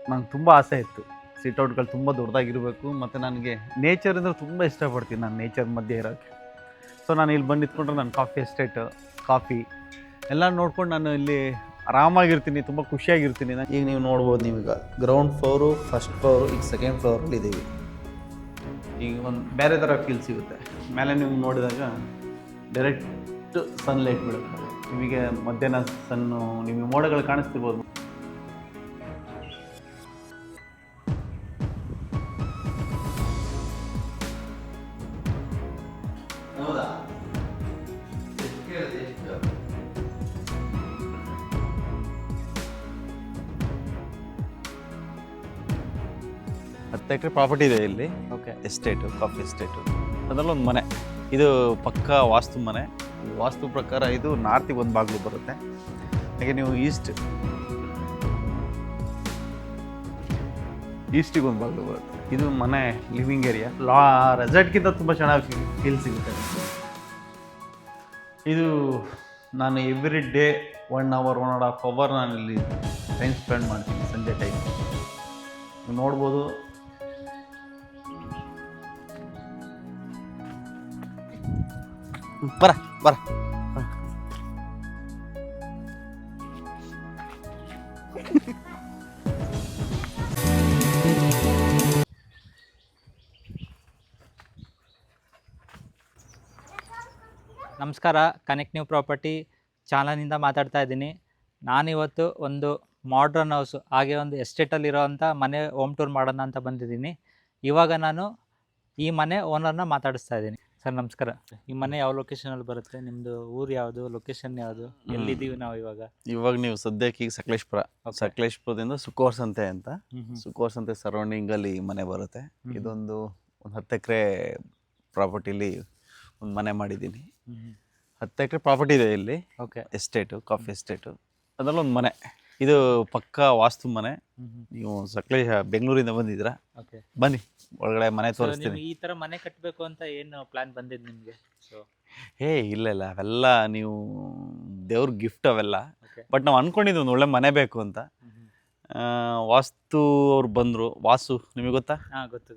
ನಂಗೆ ತುಂಬ ಆಸೆ ಇತ್ತು. ಸಿಟ್ಔಟ್ಗಳು ತುಂಬ ದೊಡ್ಡದಾಗಿರಬೇಕು ಮತ್ತು ನನಗೆ ನೇಚರ್ ಅಂದರೆ ತುಂಬ ಇಷ್ಟಪಡ್ತೀನಿ ನಾನು ನೇಚರ್ ಮಧ್ಯೆ ಇರೋಕ್ಕೆ. ಸೊ ನಾನು ಇಲ್ಲಿ ಬಂದು ನಿಂತ್ಕೊಂಡ್ರೆ ನಾನು ಕಾಫಿ ಎಸ್ಟೇಟ್, ಕಾಫಿ ಎಲ್ಲ ನೋಡ್ಕೊಂಡು ನಾನು ಇಲ್ಲಿ ಆರಾಮಾಗಿರ್ತೀನಿ, ತುಂಬ ಖುಷಿಯಾಗಿರ್ತೀನಿ. ಈಗ ನೀವು ನೋಡ್ಬೋದು, ನೀವೀಗ ಗ್ರೌಂಡ್ ಫ್ಲೋರು, ಫಸ್ಟ್ ಫ್ಲೋರು, ಈಗ ಸೆಕೆಂಡ್ ಫ್ಲೋರಲ್ಲಿ ಇದ್ದೀವಿ. ಈಗ ಒಂದು ಬೇರೆ ಥರ ಫೀಲ್ ಸಿಗುತ್ತೆ. ಮೇಲೆ ನೀವು ನೋಡಿದಾಗ ಡೈರೆಕ್ಟ್ ಸನ್ಲೈಟ್ ಬೀಳುತ್ತೆ ನಿಮಗೆ. ಮಧ್ಯಾಹ್ನ ಸನ್ನು ನಿಮಗೆ ಮೋಡಗಳು ಕಾಣಿಸ್ತಿರ್ಬೋದು. ಹತ್ತು ಎಕರೆ ಪ್ರಾಪರ್ಟಿ ಇದೆ ಇಲ್ಲಿ. ಓಕೆ. ಎಸ್ಟೇಟು, ಕಾಫಿ ಎಸ್ಟೇಟು, ಅದರಲ್ಲೊಂದು ಮನೆ. ಇದು ಪಕ್ಕ ವಾಸ್ತು ಮನೆ. ವಾಸ್ತು ಪ್ರಕಾರ ಇದು ನಾರ್ತಿಗೆ ಒಂದು ಬಾಗಿಲು ಬರುತ್ತೆ. ಹಾಗೆ ನೀವು ಈಸ್ಟಿಗೆ ಒಂದು ಬಾಗಿಲು ಬರುತ್ತೆ. ಇದು ಮನೆ ಲಿವಿಂಗ್ ಏರಿಯಾ. ರೆಸಾರ್ಟ್ಗಿಂತ ತುಂಬ ಚೆನ್ನಾಗಿ ಫೀಲ್ ಸಿಗುತ್ತೆ. ಇದು ನಾನು ಎವ್ರಿ ಡೇ 1 ಅವರ್ 1.5 ಅವರ್ ನಾನು ಇಲ್ಲಿ ಟೈಮ್ ಸ್ಪೆಂಡ್ ಮಾಡ್ತೀನಿ ಸಂಜೆ ಟೈಮ್. ನೀವು ನೋಡ್ಬೋದು. ಬರ ಬರ ನಮಸ್ಕಾರ, ಕನೆಕ್ಟ್ ನ್ಯೂ ಪ್ರಾಪರ್ಟಿ ಚಾನಲ್ನಿಂದ ಮಾತಾಡ್ತಾ ಇದ್ದೀನಿ. ನಾನಿವತ್ತು ಒಂದು ಮಾಡ್ರನ್ ಹೌಸು ಹಾಗೆ ಒಂದು ಎಸ್ಟೇಟಲ್ಲಿರೋವಂಥ ಮನೆ ಹೋಮ್ ಟೂರ್ ಮಾಡೋಣ ಅಂತ ಬಂದಿದ್ದೀನಿ. ಇವಾಗ ನಾನು ಈ ಮನೆ ಓನರ್ನ ಮಾತಾಡಿಸ್ತಾ ಇದ್ದೀನಿ. ಸರ್ ನಮಸ್ಕಾರ. ಈ ಮನೆ ಯಾವ ಲೊಕೇಶನಲ್ಲಿ ಬರುತ್ತೆ? ನಿಮ್ಮದು ಊರು ಯಾವುದು, ಲೊಕೇಶನ್ ಯಾವುದು, ಎಲ್ಲಿದ್ದೀವಿ ನಾವು ಇವಾಗ ನೀವು ಸದ್ಯಕ್ಕೆ ಈಗ ಸಕಲೇಶ್ಪುರದಿಂದ ಸುಕೋರ್ಸಂತೆ ಅಂತ, ಸುಕೋರ್ಸಂತೆ ಸರೌಂಡಿಂಗಲ್ಲಿ ಮನೆ ಬರುತ್ತೆ. ಇದೊಂದು 10 ಎಕರೆ ಪ್ರಾಪರ್ಟಿಲಿ ಒಂದು ಮನೆ ಮಾಡಿದ್ದೀನಿ. 10 ಎಕರೆ ಪ್ರಾಪರ್ಟಿ ಇದೆ ಇಲ್ಲಿ. ಓಕೆ. ಎಸ್ಟೇಟು, ಕಾಫಿ ಎಸ್ಟೇಟು, ಅದರಲ್ಲೊಂದು ಮನೆ. ಇದು ಪಕ್ಕ ವಾಸ್ತು ಮನೆ. ನೀವು ಬೆಂಗಳೂರಿಂದ ಬಂದಿದ್ದೀರಾ? ಓಕೆ. ಬನ್ನಿ ಒಳಗಡೆ ಮನೆ ತೋರಿಸ್ತೀನಿ. ಈ ಥರ ಮನೆ ಕಟ್ಟಬೇಕು ಅಂತ ಏನು ಪ್ಲ್ಯಾನ್ ಬಂದಿದ್ದು ನಿಮಗೆ? ಸೊ ಇಲ್ಲ ಅವೆಲ್ಲ ನೀವು ದೇವ್ರ ಗಿಫ್ಟ್ ಅವೆಲ್ಲ. ಓಕೆ. ಬಟ್ ನಾವು ಅಂದ್ಕೊಂಡಿದ್ದು ಒಂದು ಒಳ್ಳೆ ಮನೆ ಬೇಕು ಅಂತ. ವಾಸ್ತು ಅವ್ರು ಬಂದರು. ವಾಸು ನಿಮಗೆ ಗೊತ್ತಾ? ಹಾಂ, ಗೊತ್ತು.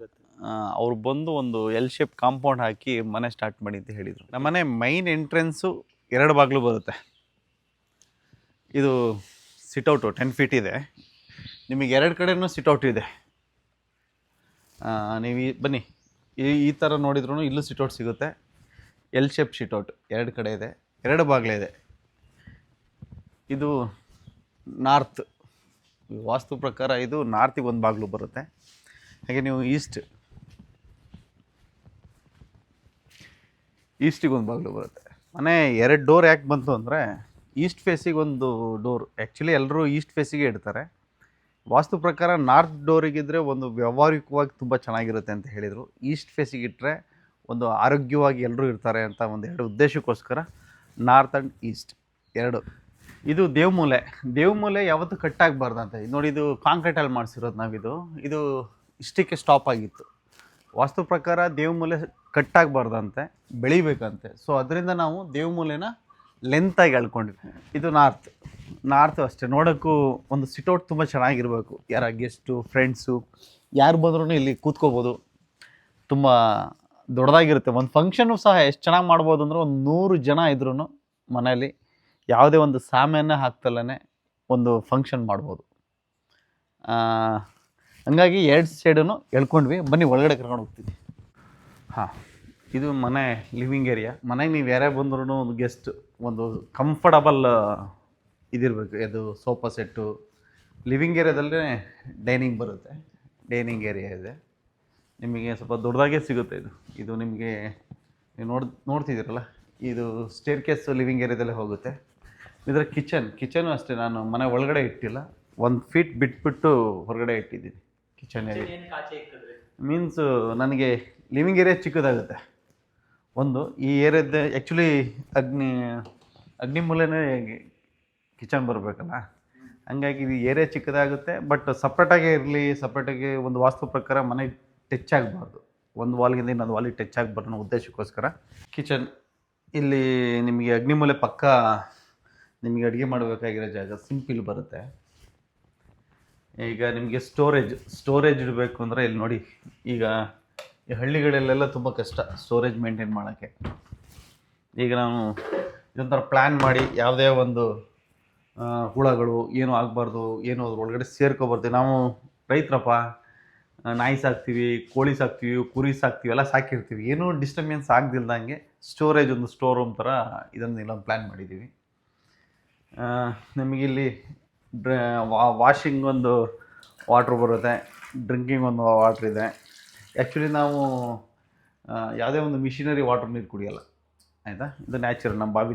ಅವ್ರು ಬಂದು ಒಂದು ಎಲ್ ಶೇಪ್ ಕಾಂಪೌಂಡ್ ಹಾಕಿ ಮನೆ ಸ್ಟಾರ್ಟ್ ಮಾಡಿ ಅಂತ ಹೇಳಿದರು. ನಮ್ಮ ಮನೆ ಮೈನ್ ಎಂಟ್ರೆನ್ಸು 2 ಬಾಗಿಲು ಬರುತ್ತೆ. ಇದು ಸಿಟ್ಔಟು 10 ಫೀಟ್ ಇದೆ. ನಿಮಗೆ 2 ಕಡೆನೂ ಸಿಟ್ಔಟ್ ಇದೆ. ನೀವು ಬನ್ನಿ, ಈ ಥರ ನೋಡಿದ್ರೂ ಇಲ್ಲೂ ಸಿಟ್ಔಟ್ ಸಿಗುತ್ತೆ. ಎಲ್ ಶೇಪ್ ಸಿಟ್ಔಟ್ 2 ಕಡೆ ಇದೆ, 2 ಬಾಗಿಲೇ ಇದೆ. ಇದು ನಾರ್ತ್ ವಾಸ್ತು ಪ್ರಕಾರ ಇದು ನಾರ್ತಿಗೆ ಒಂದು ಬಾಗಿಲು ಬರುತ್ತೆ. ಹಾಗೆ ನೀವು ಈಸ್ಟಿಗೆ ಒಂದು ಬಾಗಿಲು ಬರುತ್ತೆ. ಮನೆ 2 ಡೋರ್ ಯಾಕೆ ಬಂತು ಅಂದರೆ, ಈಸ್ಟ್ ಫೇಸಿಗೆ ಒಂದು ಡೋರ್. ಆ್ಯಕ್ಚುಲಿ ಎಲ್ಲರೂ ಈಸ್ಟ್ ಫೇಸಿಗೆ ಇಡ್ತಾರೆ. ವಾಸ್ತು ಪ್ರಕಾರ ನಾರ್ತ್ ಡೋರಿಗಿದ್ರೆ ಒಂದು ವ್ಯಾವಹಾರಿಕವಾಗಿ ತುಂಬ ಚೆನ್ನಾಗಿರುತ್ತೆ ಅಂತ ಹೇಳಿದರು. ಈಸ್ಟ್ ಫೇಸಿಗೆ ಇಟ್ಟರೆ ಒಂದು ಆರೋಗ್ಯವಾಗಿ ಎಲ್ಲರೂ ಇರ್ತಾರೆ ಅಂತ ಒಂದು 2 ಉದ್ದೇಶಕ್ಕೋಸ್ಕರ ನಾರ್ತ್ ಆ್ಯಂಡ್ ಈಸ್ಟ್ 2. ಇದು ದೇವಮೂಲೆ ಯಾವತ್ತೂ ಕಟ್ಟಾಗಬಾರ್ದಂತೆ. ನೋಡಿ, ಇದು ಕಾಂಕ್ರೀಟಲ್ಲಿ ಮಾಡಿಸಿರೋದು ನಾವಿದು. ಇದು ಇಷ್ಟಕ್ಕೆ ಸ್ಟಾಪ್ ಆಗಿತ್ತು. ವಾಸ್ತು ಪ್ರಕಾರ ದೇವಮೂಲೆ ಕಟ್ಟಾಗಬಾರ್ದಂತೆ, ಬೆಳಿಬೇಕಂತೆ. ಸೊ ಅದರಿಂದ ನಾವು ದೇವಮೂಲೆನ ಲೆಂತಾಗಿ ಎಳ್ಕೊಂಡಿದ್ವಿ. ಇದು ನಾರ್ತ್ ಅಷ್ಟೇ. ನೋಡೋಕ್ಕೂ ಒಂದು ಸಿಟ್ಔಟ್ ತುಂಬ ಚೆನ್ನಾಗಿರಬೇಕು. ಯಾರ ಗೆಸ್ಟು, ಫ್ರೆಂಡ್ಸು ಯಾರು ಬಂದ್ರೂ ಇಲ್ಲಿ ಕೂತ್ಕೋಬೋದು. ತುಂಬ ದೊಡ್ಡದಾಗಿರುತ್ತೆ. ಒಂದು ಫಂಕ್ಷನ್ನು ಸಹ ಎಷ್ಟು ಚೆನ್ನಾಗಿ ಮಾಡ್ಬೋದು ಅಂದರೆ, ಒಂದು 100 ಜನ ಇದ್ರೂ ಮನೆಯಲ್ಲಿ ಯಾವುದೇ ಒಂದು ಸಾಮಾನ್ಯ ಹಾಕ್ತಲೇ ಒಂದು ಫಂಕ್ಷನ್ ಮಾಡ್ಬೋದು. ಹಂಗಾಗಿ 2 ಸೈಡೂ ಎಳ್ಕೊಂಡ್ವಿ. ಬನ್ನಿ ಒಳಗಡೆ ಕರ್ಕೊಂಡು ಹೋಗ್ತೀವಿ. ಇದು ಮನೆ ಲಿವಿಂಗ್ ಏರಿಯಾ. ಮನೆಗೆ ನೀವು ಯಾರೇ ಬಂದ್ರೂ ಒಂದು ಗೆಸ್ಟ್ ಒಂದು ಕಂಫರ್ಟಬಲ್ ಇದಿರಬೇಕು. ಇದು ಸೋಫಾ ಸೆಟ್ಟು. ಲಿವಿಂಗ್ ಏರಿಯಾದಲ್ಲೇ ಡೈನಿಂಗ್ ಬರುತ್ತೆ. ಡೈನಿಂಗ್ ಏರಿಯಾ ಇದೆ. ನಿಮಗೆ ಸ್ವಲ್ಪ ದೊಡ್ಡದಾಗೇ ಸಿಗುತ್ತೆ. ಇದು ನಿಮಗೆ ನೀವು ನೋಡ್ತಿದ್ದೀರಲ್ಲ, ಇದು ಸ್ಟೇರ್ ಕೇಸು ಲಿವಿಂಗ್ ಏರಿಯಾದಲ್ಲೇ ಹೋಗುತ್ತೆ. ಇದರ ಕಿಚನು ಅಷ್ಟೇ. ನಾನು ಮನೆ ಒಳಗಡೆ ಇಟ್ಟಿಲ್ಲ, 1 ಫೀಟ್ ಬಿಟ್ಬಿಟ್ಟು ಹೊರಗಡೆ ಇಟ್ಟಿದ್ದೀನಿ. ಕಿಚನ್ ಏರಿಯಾ ಮೀನ್ಸ್ ನನಗೆ ಲಿವಿಂಗ್ ಏರಿಯಾ ಚಿಕ್ಕದಾಗುತ್ತೆ. ಈ ಏರಿಯಾದ ಆ್ಯಕ್ಚುಲಿ ಅಗ್ನಿ ಮೂಲೆನೇ ಕಿಚನ್ ಬರಬೇಕಲ್ಲ, ಹಂಗಾಗಿ ಇದು ಏರಿಯಾ ಚಿಕ್ಕದಾಗುತ್ತೆ. ಬಟ್ ಸಪ್ರೇಟಾಗಿ ಒಂದು ವಾಸ್ತು ಪ್ರಕಾರ ಮನೆ ಟಚ್ ಆಗಬಾರ್ದು. ಒಂದು ವಾಲ್ಗಿಂದ ಇನ್ನೊಂದು ವಾಲಿಗೆ ಟಚ್ ಆಗಬಾರ್ದು ಅನ್ನೋ ಉದ್ದೇಶಕ್ಕೋಸ್ಕರ ಕಿಚನ್. ಇಲ್ಲಿ ನಿಮಗೆ ಅಗ್ನಿಮೂಲೆ ಪಕ್ಕ ನಿಮಗೆ ಅಡುಗೆ ಮಾಡಬೇಕಾಗಿರೋ ಜಾಗ ಸಿಂಪಲ್ ಬರುತ್ತೆ. ಈಗ ನಿಮಗೆ ಸ್ಟೋರೇಜ್ ಇಡಬೇಕು ಅಂದರೆ ಇಲ್ಲಿ ನೋಡಿ, ಈಗ ಈ ಹಳ್ಳಿಗಳಲ್ಲೆಲ್ಲ ತುಂಬ ಕಷ್ಟ ಸ್ಟೋರೇಜ್ ಮೇಂಟೈನ್ ಮಾಡೋಕ್ಕೆ. ಈಗ ನಾವು ಇದೊಂಥರ ಪ್ಲ್ಯಾನ್ ಮಾಡಿ ಯಾವುದೇ ಒಂದು ಹುಳಗಳು ಏನೂ ಆಗಬಾರ್ದು, ಏನು ಅದ್ರ ಒಳಗಡೆ ಸೇರ್ಕೊಬಾರ್ದು. ನಾವು ರೈತರಪ್ಪ, ನಾಯಿ ಸಾಕ್ತೀವಿ, ಕೋಳಿ ಸಾಕ್ತೀವಿ, ಕುರಿ ಸಾಕ್ತೀವಿ, ಎಲ್ಲ ಸಾಕಿರ್ತೀವಿ, ಏನೂ ಡಿಸ್ಟರ್ಬೆನ್ಸ್ ಆಗದಿಲ್ದಂಗೆ ಸ್ಟೋರೇಜ್ ಒಂದು ಸ್ಟೋರ್ ರೂಮ್ ಥರ ಇದನ್ನೆಲ್ಲ ಪ್ಲ್ಯಾನ್ ಮಾಡಿದ್ದೀವಿ. ನಿಮಗಿಲ್ಲಿ ವಾಷಿಂಗ್ ಒಂದು ವಾಟ್ರ್ ಬರುತ್ತೆ, ಡ್ರಿಂಕಿಂಗ್ ಒಂದು ವಾಟ್ರ್ ಇದೆ. ಆ್ಯಕ್ಚುಲಿ ನಾವು ಯಾವುದೇ ಒಂದು ಮಿಷಿನರಿ ವಾಟ್ರ್ ನೀರು ಕುಡಿಯೋಲ್ಲ, ಆಯಿತಾ. ಇದು ನ್ಯಾಚುರಲ್, ನಮ್ಮ ಬಾವಿ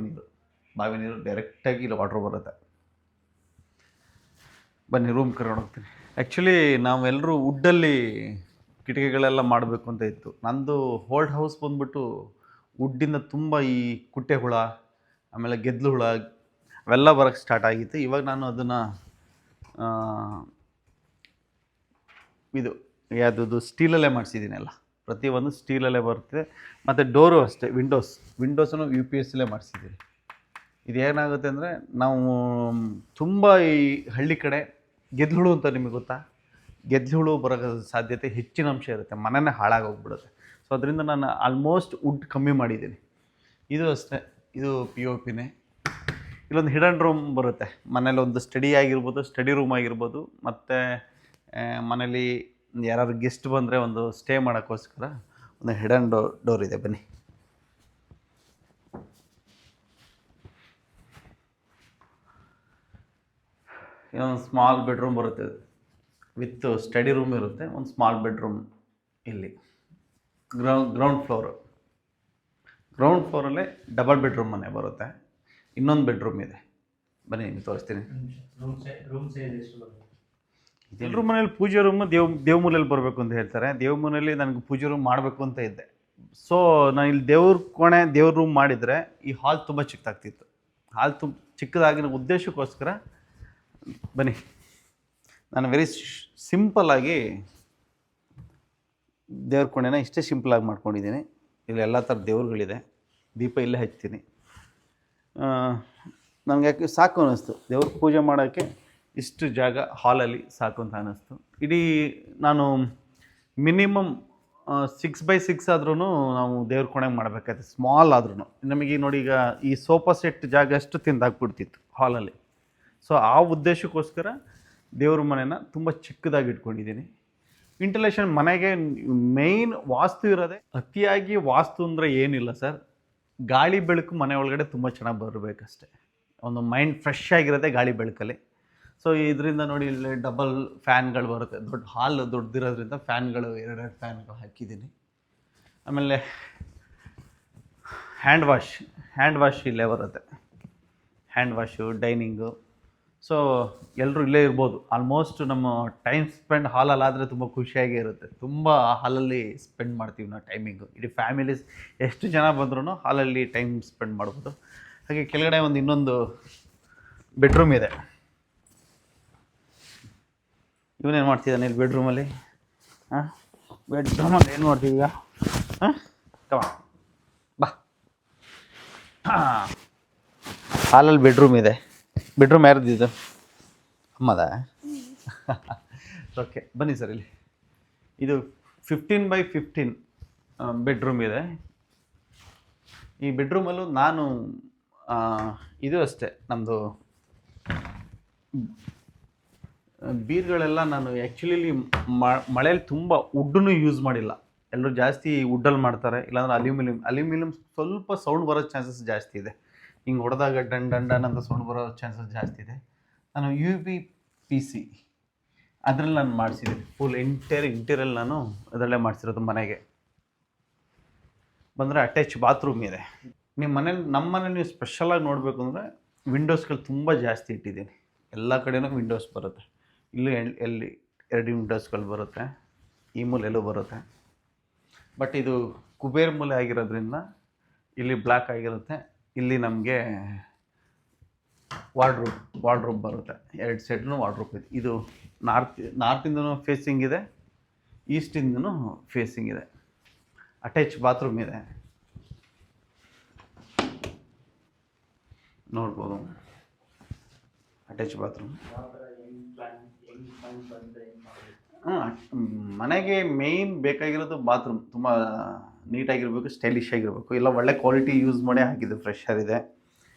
ನೀರು ಡೈರೆಕ್ಟಾಗಿ ಇಲ್ಲಿ ವಾಟ್ರ್ ಬರುತ್ತೆ. ಬನ್ನಿ ರೂಮ್ ಕರ್ಕೊಂಡು ಹೋಗ್ತೀನಿ. ಆ್ಯಕ್ಚುಲಿ ನಾವೆಲ್ಲರೂ ವುಡ್ಡಲ್ಲಿ ಕಿಟಕಿಗಳೆಲ್ಲ ಮಾಡಬೇಕು ಅಂತ ಇತ್ತು. ನಂದು ಓಲ್ಡ್ ಹೌಸ್ ಬಂದ್ಬಿಟ್ಟು ವುಡ್ಡಿಂದ ತುಂಬ ಈ ಕುಟ್ಟೆ ಹುಳ, ಆಮೇಲೆ ಗೆದ್ಲು ಹುಳ ಅವೆಲ್ಲ ಬರೋಕ್ಕೆ ಸ್ಟಾರ್ಟ್ ಆಗಿತ್ತು. ಇವಾಗ ನಾನು ಅದನ್ನು ಇದು ಯಾವುದದು ಸ್ಟೀಲಲ್ಲೇ ಮಾಡಿಸಿದ್ದೀನಿ. ಎಲ್ಲ ಪ್ರತಿಯೊಂದು ಸ್ಟೀಲಲ್ಲೇ ಬರುತ್ತೆ. ಮತ್ತು ಡೋರು ಅಷ್ಟೇ, ವಿಂಡೋಸನ್ನು UPS ಮಾಡಿಸಿದ್ದೀನಿ. ಇದು ಏನಾಗುತ್ತೆ ಅಂದರೆ, ನಾವು ತುಂಬ ಈ ಹಳ್ಳಿ ಕಡೆ ಗೆದ್ಲುಳು ಅಂತ ನಿಮಗೆ ಗೊತ್ತಾ, ಗೆದ್ಲುಳು ಬರೋ ಸಾಧ್ಯತೆ ಹೆಚ್ಚಿನ ಅಂಶ ಇರುತ್ತೆ, ಮನೆಯೇ ಹಾಳಾಗೋಗ್ಬಿಡುತ್ತೆ. ಸೊ ಅದರಿಂದ ನಾನು ಆಲ್ಮೋಸ್ಟ್ ವುಡ್ ಕಮ್ಮಿ ಮಾಡಿದ್ದೀನಿ. ಇದು ಅಷ್ಟೇ, ಇದು POPನೇ. ಇಲ್ಲೊಂದು ಹಿಡನ್ ರೂಮ್ ಬರುತ್ತೆ ಮನೇಲಿ, ಒಂದು ಸ್ಟಡಿ ರೂಮ್ ಆಗಿರ್ಬೋದು, ಮತ್ತು ಮನೇಲಿ ಯಾರಾದ್ರು ಗೆಸ್ಟ್ ಬಂದರೆ ಒಂದು ಸ್ಟೇ ಮಾಡೋಕ್ಕೋಸ್ಕರ ಒಂದು ಹಿಡನ್ ಡೋರ್ ಇದೆ. ಬನ್ನಿ. ಇನ್ನೊಂದು ಸ್ಮಾಲ್ ಬೆಡ್ರೂಮ್ ಬರುತ್ತೆ, ವಿತ್ ಸ್ಟಡಿ ರೂಮ್ ಇರುತ್ತೆ. ಒಂದು ಸ್ಮಾಲ್ ಬೆಡ್ರೂಮ್ ಇಲ್ಲಿ ಗ್ರೌಂಡ್ ಫ್ಲೋರಲ್ಲೇ ಡಬಲ್ ಬೆಡ್ರೂಮ್ ಮನೆ ಬರುತ್ತೆ. ಇನ್ನೊಂದು ಬೆಡ್ರೂಮ್ ಇದೆ, ಬನ್ನಿ ನಿಮಗೆ ತೋರಿಸ್ತೀನಿ. ಎಲ್ಲರೂ ಮನೇಲಿ ಪೂಜೆ ರೂಮ್ ದೇವ್ ಮೂಲೆಯಲ್ಲಿ ಬರಬೇಕು ಅಂತ ಹೇಳ್ತಾರೆ. ದೇವ್ ಮೂಲೆಯಲ್ಲಿ ನನಗೆ ಪೂಜೆ ರೂಮ್ ಮಾಡಬೇಕು ಅಂತ ಇದ್ದೆ. ಸೊ ನಾನು ಇಲ್ಲಿ ದೇವ್ರ ರೂಮ್ ಮಾಡಿದರೆ ಈ ಹಾಲ್ ತುಂಬ ಚಿಕ್ಕದಾಗ್ತಿತ್ತು. ಹಾಲ್ ಚಿಕ್ಕದಾಗಿರೋ ಉದ್ದೇಶಕ್ಕೋಸ್ಕರ ಬನ್ನಿ, ನಾನು ವೆರಿ ಸಿಂಪಲ್ಲಾಗಿ ದೇವ್ರ ಕೋಣೆನ ಇಷ್ಟೇ ಸಿಂಪಲಾಗಿ ಮಾಡ್ಕೊಂಡಿದ್ದೀನಿ. ಇಲ್ಲಿ ಎಲ್ಲ ಥರ ದೇವ್ರುಗಳಿದೆ, ದೀಪ ಇಲ್ಲೇ ಹಚ್ತೀನಿ. ನನಗೆ ಯಾಕೆ ಸಾಕು ಅನ್ನಿಸ್ತು, ದೇವ್ರ ಪೂಜೆ ಮಾಡೋಕ್ಕೆ ಇಷ್ಟು ಜಾಗ ಹಾಲಲ್ಲಿ ಸಾಕು ಅಂತ ಅನ್ನಿಸ್ತು. ಇಡೀ ನಾನು ಮಿನಿಮಮ್ 6x6 ಆದ್ರೂ ನಾವು ದೇವ್ರ ಕೋಣೆಗೆ ಮಾಡಬೇಕಾಯ್ತು, ಸ್ಮಾಲ್ ಆದ್ರೂ. ನಮಗೆ ನೋಡಿ, ಈಗ ಈ ಸೋಫಾ ಸೆಟ್ ಜಾಗ ಅಷ್ಟು ತಿಂದಾಕ್ಬಿಡ್ತಿತ್ತು ಹಾಲಲ್ಲಿ. ಸೊ ಆ ಉದ್ದೇಶಕ್ಕೋಸ್ಕರ ದೇವ್ರ ಮನೆನ ತುಂಬ ಚಿಕ್ಕದಾಗಿ ಇಟ್ಕೊಂಡಿದ್ದೀನಿ. ವೆಂಟಿಲೇಷನ್ ಮನೆಗೆ ಮೇಯ್ನ್ ವಾಸ್ತು ಇರೋದೆ. ಅತಿಯಾಗಿ ವಾಸ್ತು ಅಂದರೆ ಏನಿಲ್ಲ ಸರ್, ಗಾಳಿ ಬೆಳಕು ಮನೆ ಒಳಗಡೆ ತುಂಬ ಚೆನ್ನಾಗಿ ಬರಬೇಕಷ್ಟೆ. ಒಂದು ಮೈಂಡ್ ಫ್ರೆಶ್ ಆಗಿರುತ್ತೆ ಗಾಳಿ ಬೆಳಕಲ್ಲಿ. ಸೊ ಇದರಿಂದ ನೋಡಿ, ಇಲ್ಲಿ ಡಬಲ್ ಫ್ಯಾನ್ಗಳು ಬರುತ್ತೆ, ಹಾಲ್ ದೊಡ್ಡದಿರೋದ್ರಿಂದ ಫ್ಯಾನ್ಗಳು 2 ಫ್ಯಾನ್ಗಳು ಹಾಕಿದ್ದೀನಿ. ಆಮೇಲೆ ಹ್ಯಾಂಡ್ ವಾಶ್ ಇಲ್ಲೇ ಬರುತ್ತೆ, ಹ್ಯಾಂಡ್ ವಾಶು, ಡೈನಿಂಗು. ಸೊ ಎಲ್ಲರೂ ಇಲ್ಲೇ ಇರ್ಬೋದು. ಆಲ್ಮೋಸ್ಟ್ ನಮ್ಮ ಟೈಮ್ ಸ್ಪೆಂಡ್ ಹಾಲಲ್ಲಾದರೆ ತುಂಬ ಖುಷಿಯಾಗೇ ಇರುತ್ತೆ. ತುಂಬ ಹಾಲಲ್ಲಿ ಸ್ಪೆಂಡ್ ಮಾಡ್ತೀವಿ ನಾವು ಟೈಮಿಂಗು. ಇಡೀ ಫ್ಯಾಮಿಲೀಸ್ ಎಷ್ಟು ಜನ ಬಂದ್ರೂ ಹಾಲಲ್ಲಿ ಟೈಮ್ ಸ್ಪೆಂಡ್ ಮಾಡ್ಬೋದು. ಹಾಗೆ ಕೆಳಗಡೆ ಇನ್ನೊಂದು ಬೆಡ್ರೂಮ್ ಇದೆ. ಇವನೇನು ಮಾಡ್ತಿದ್ದಾನೆ ಇಲ್ಲಿ ಬೆಡ್ರೂಮಲ್ಲಿ? ಬೆಡ್ರೂಮಲ್ಲಿ ಏನು ಮಾಡ್ತೀವಿ ಈಗ? ಬಾ. ಹಾಲಲ್ಲಿ ಬೆಡ್ರೂಮ್ ಇದೆ. ಬೆಡ್ರೂಮ್ ಯಾರ್ದಿದ್ದು? ಅಮ್ಮದ? ಓಕೆ, ಬನ್ನಿ ಸರ್. ಇಲ್ಲಿ ಇದು 15x15 ಬೆಡ್ರೂಮ್ ಇದೆ. ಈ ಬೆಡ್ರೂಮಲ್ಲೂ ನಾನು ಇದು ಅಷ್ಟೇ, ನಮ್ಮದು ಬೀರ್ಗಳೆಲ್ಲ ನಾನು ಆ್ಯಕ್ಚುಲಿ ಮಳೇಲಿ ತುಂಬ ವುಡ್ಡನ್ನು ಯೂಸ್ ಮಾಡಿಲ್ಲ. ಎಲ್ಲರೂ ಜಾಸ್ತಿ ವುಡ್ಡಲ್ಲಿ ಮಾಡ್ತಾರೆ, ಇಲ್ಲಾಂದ್ರೆ ಅಲ್ಯೂಮಿನಿಯಂ ಸ್ವಲ್ಪ ಸೌಂಡ್ ಬರೋ ಚಾನ್ಸಸ್ ಜಾಸ್ತಿ ಇದೆ. ಹಿಂಗೆ ಹೊಡೆದಾಗ ಡನ್ ಅಂತ ಸೌಂಡ್ ಬರೋ ಚಾನ್ಸಸ್ ಜಾಸ್ತಿ ಇದೆ. ನಾನು UPVC ಅದರಲ್ಲಿ ನಾನು ಮಾಡಿಸಿದ್ದೀನಿ. ಫುಲ್ ಇಂಟೀರಿಯಲ್ ನಾನು ಅದರಲ್ಲೇ ಮಾಡಿಸಿರೋದು. ಮನೆಗೆ ಬಂದರೆ ಅಟ್ಯಾಚ್ ಬಾತ್ರೂಮ್ ಇದೆ. ನಮ್ಮ ಮನೇಲಿ ನೀವು ಸ್ಪೆಷಲಾಗಿ ನೋಡಬೇಕು ಅಂದರೆ ವಿಂಡೋಸ್ಗಳು ತುಂಬ ಜಾಸ್ತಿ ಇಟ್ಟಿದ್ದೀನಿ. ಎಲ್ಲ ಕಡೆಯೂ ವಿಂಡೋಸ್ ಬರುತ್ತೆ. ಎಲ್ಲಿ 2 ವಿಂಡೋಸ್ಗಳು ಬರುತ್ತೆ, ಈ ಮೂಲೆಯಲ್ಲೂ ಬರುತ್ತೆ. ಬಟ್ ಇದು ಕುಬೇರ್ ಮೂಲೆ ಆಗಿರೋದ್ರಿಂದ ಇಲ್ಲಿ ಬ್ಲ್ಯಾಕ್ ಆಗಿರುತ್ತೆ. ಇಲ್ಲಿ ನಮಗೆ ವಾರ್ಡ್ರೋಬ್ ಬರುತ್ತೆ, 2 ಸೈಡ್ನೂ ವಾರ್ಡ್ರೋಬ್ ಇದೆ. ಇದು ನಾರ್ತಿಂದನೂ ಫೇಸಿಂಗ್ ಇದೆ, ಈಸ್ಟಿಂದನೂ ಫೇಸಿಂಗ್ ಇದೆ. ಅಟ್ಯಾಚ್ ಬಾತ್ರೂಮ್ ಇದೆ, ನೋಡ್ಬೋದು. ಅಟ್ಯಾಚ್ ಬಾತ್ರೂಮ್ ಮನೆಗೆ ಮೇಯ್ನ್ ಬೇಕಾಗಿರೋದು ಬಾತ್ರೂಮ್ ತುಂಬ ನೀಟಾಗಿರಬೇಕು, ಸ್ಟೈಲಿಶ್ ಆಗಿರಬೇಕು, ಇಲ್ಲ ಒಳ್ಳೆ ಕ್ವಾಲಿಟಿ ಯೂಸ್ ಮಾಡಿ ಹಾಕಿದ್ದು, ಫ್ರೆಶರ್ ಇದೆ,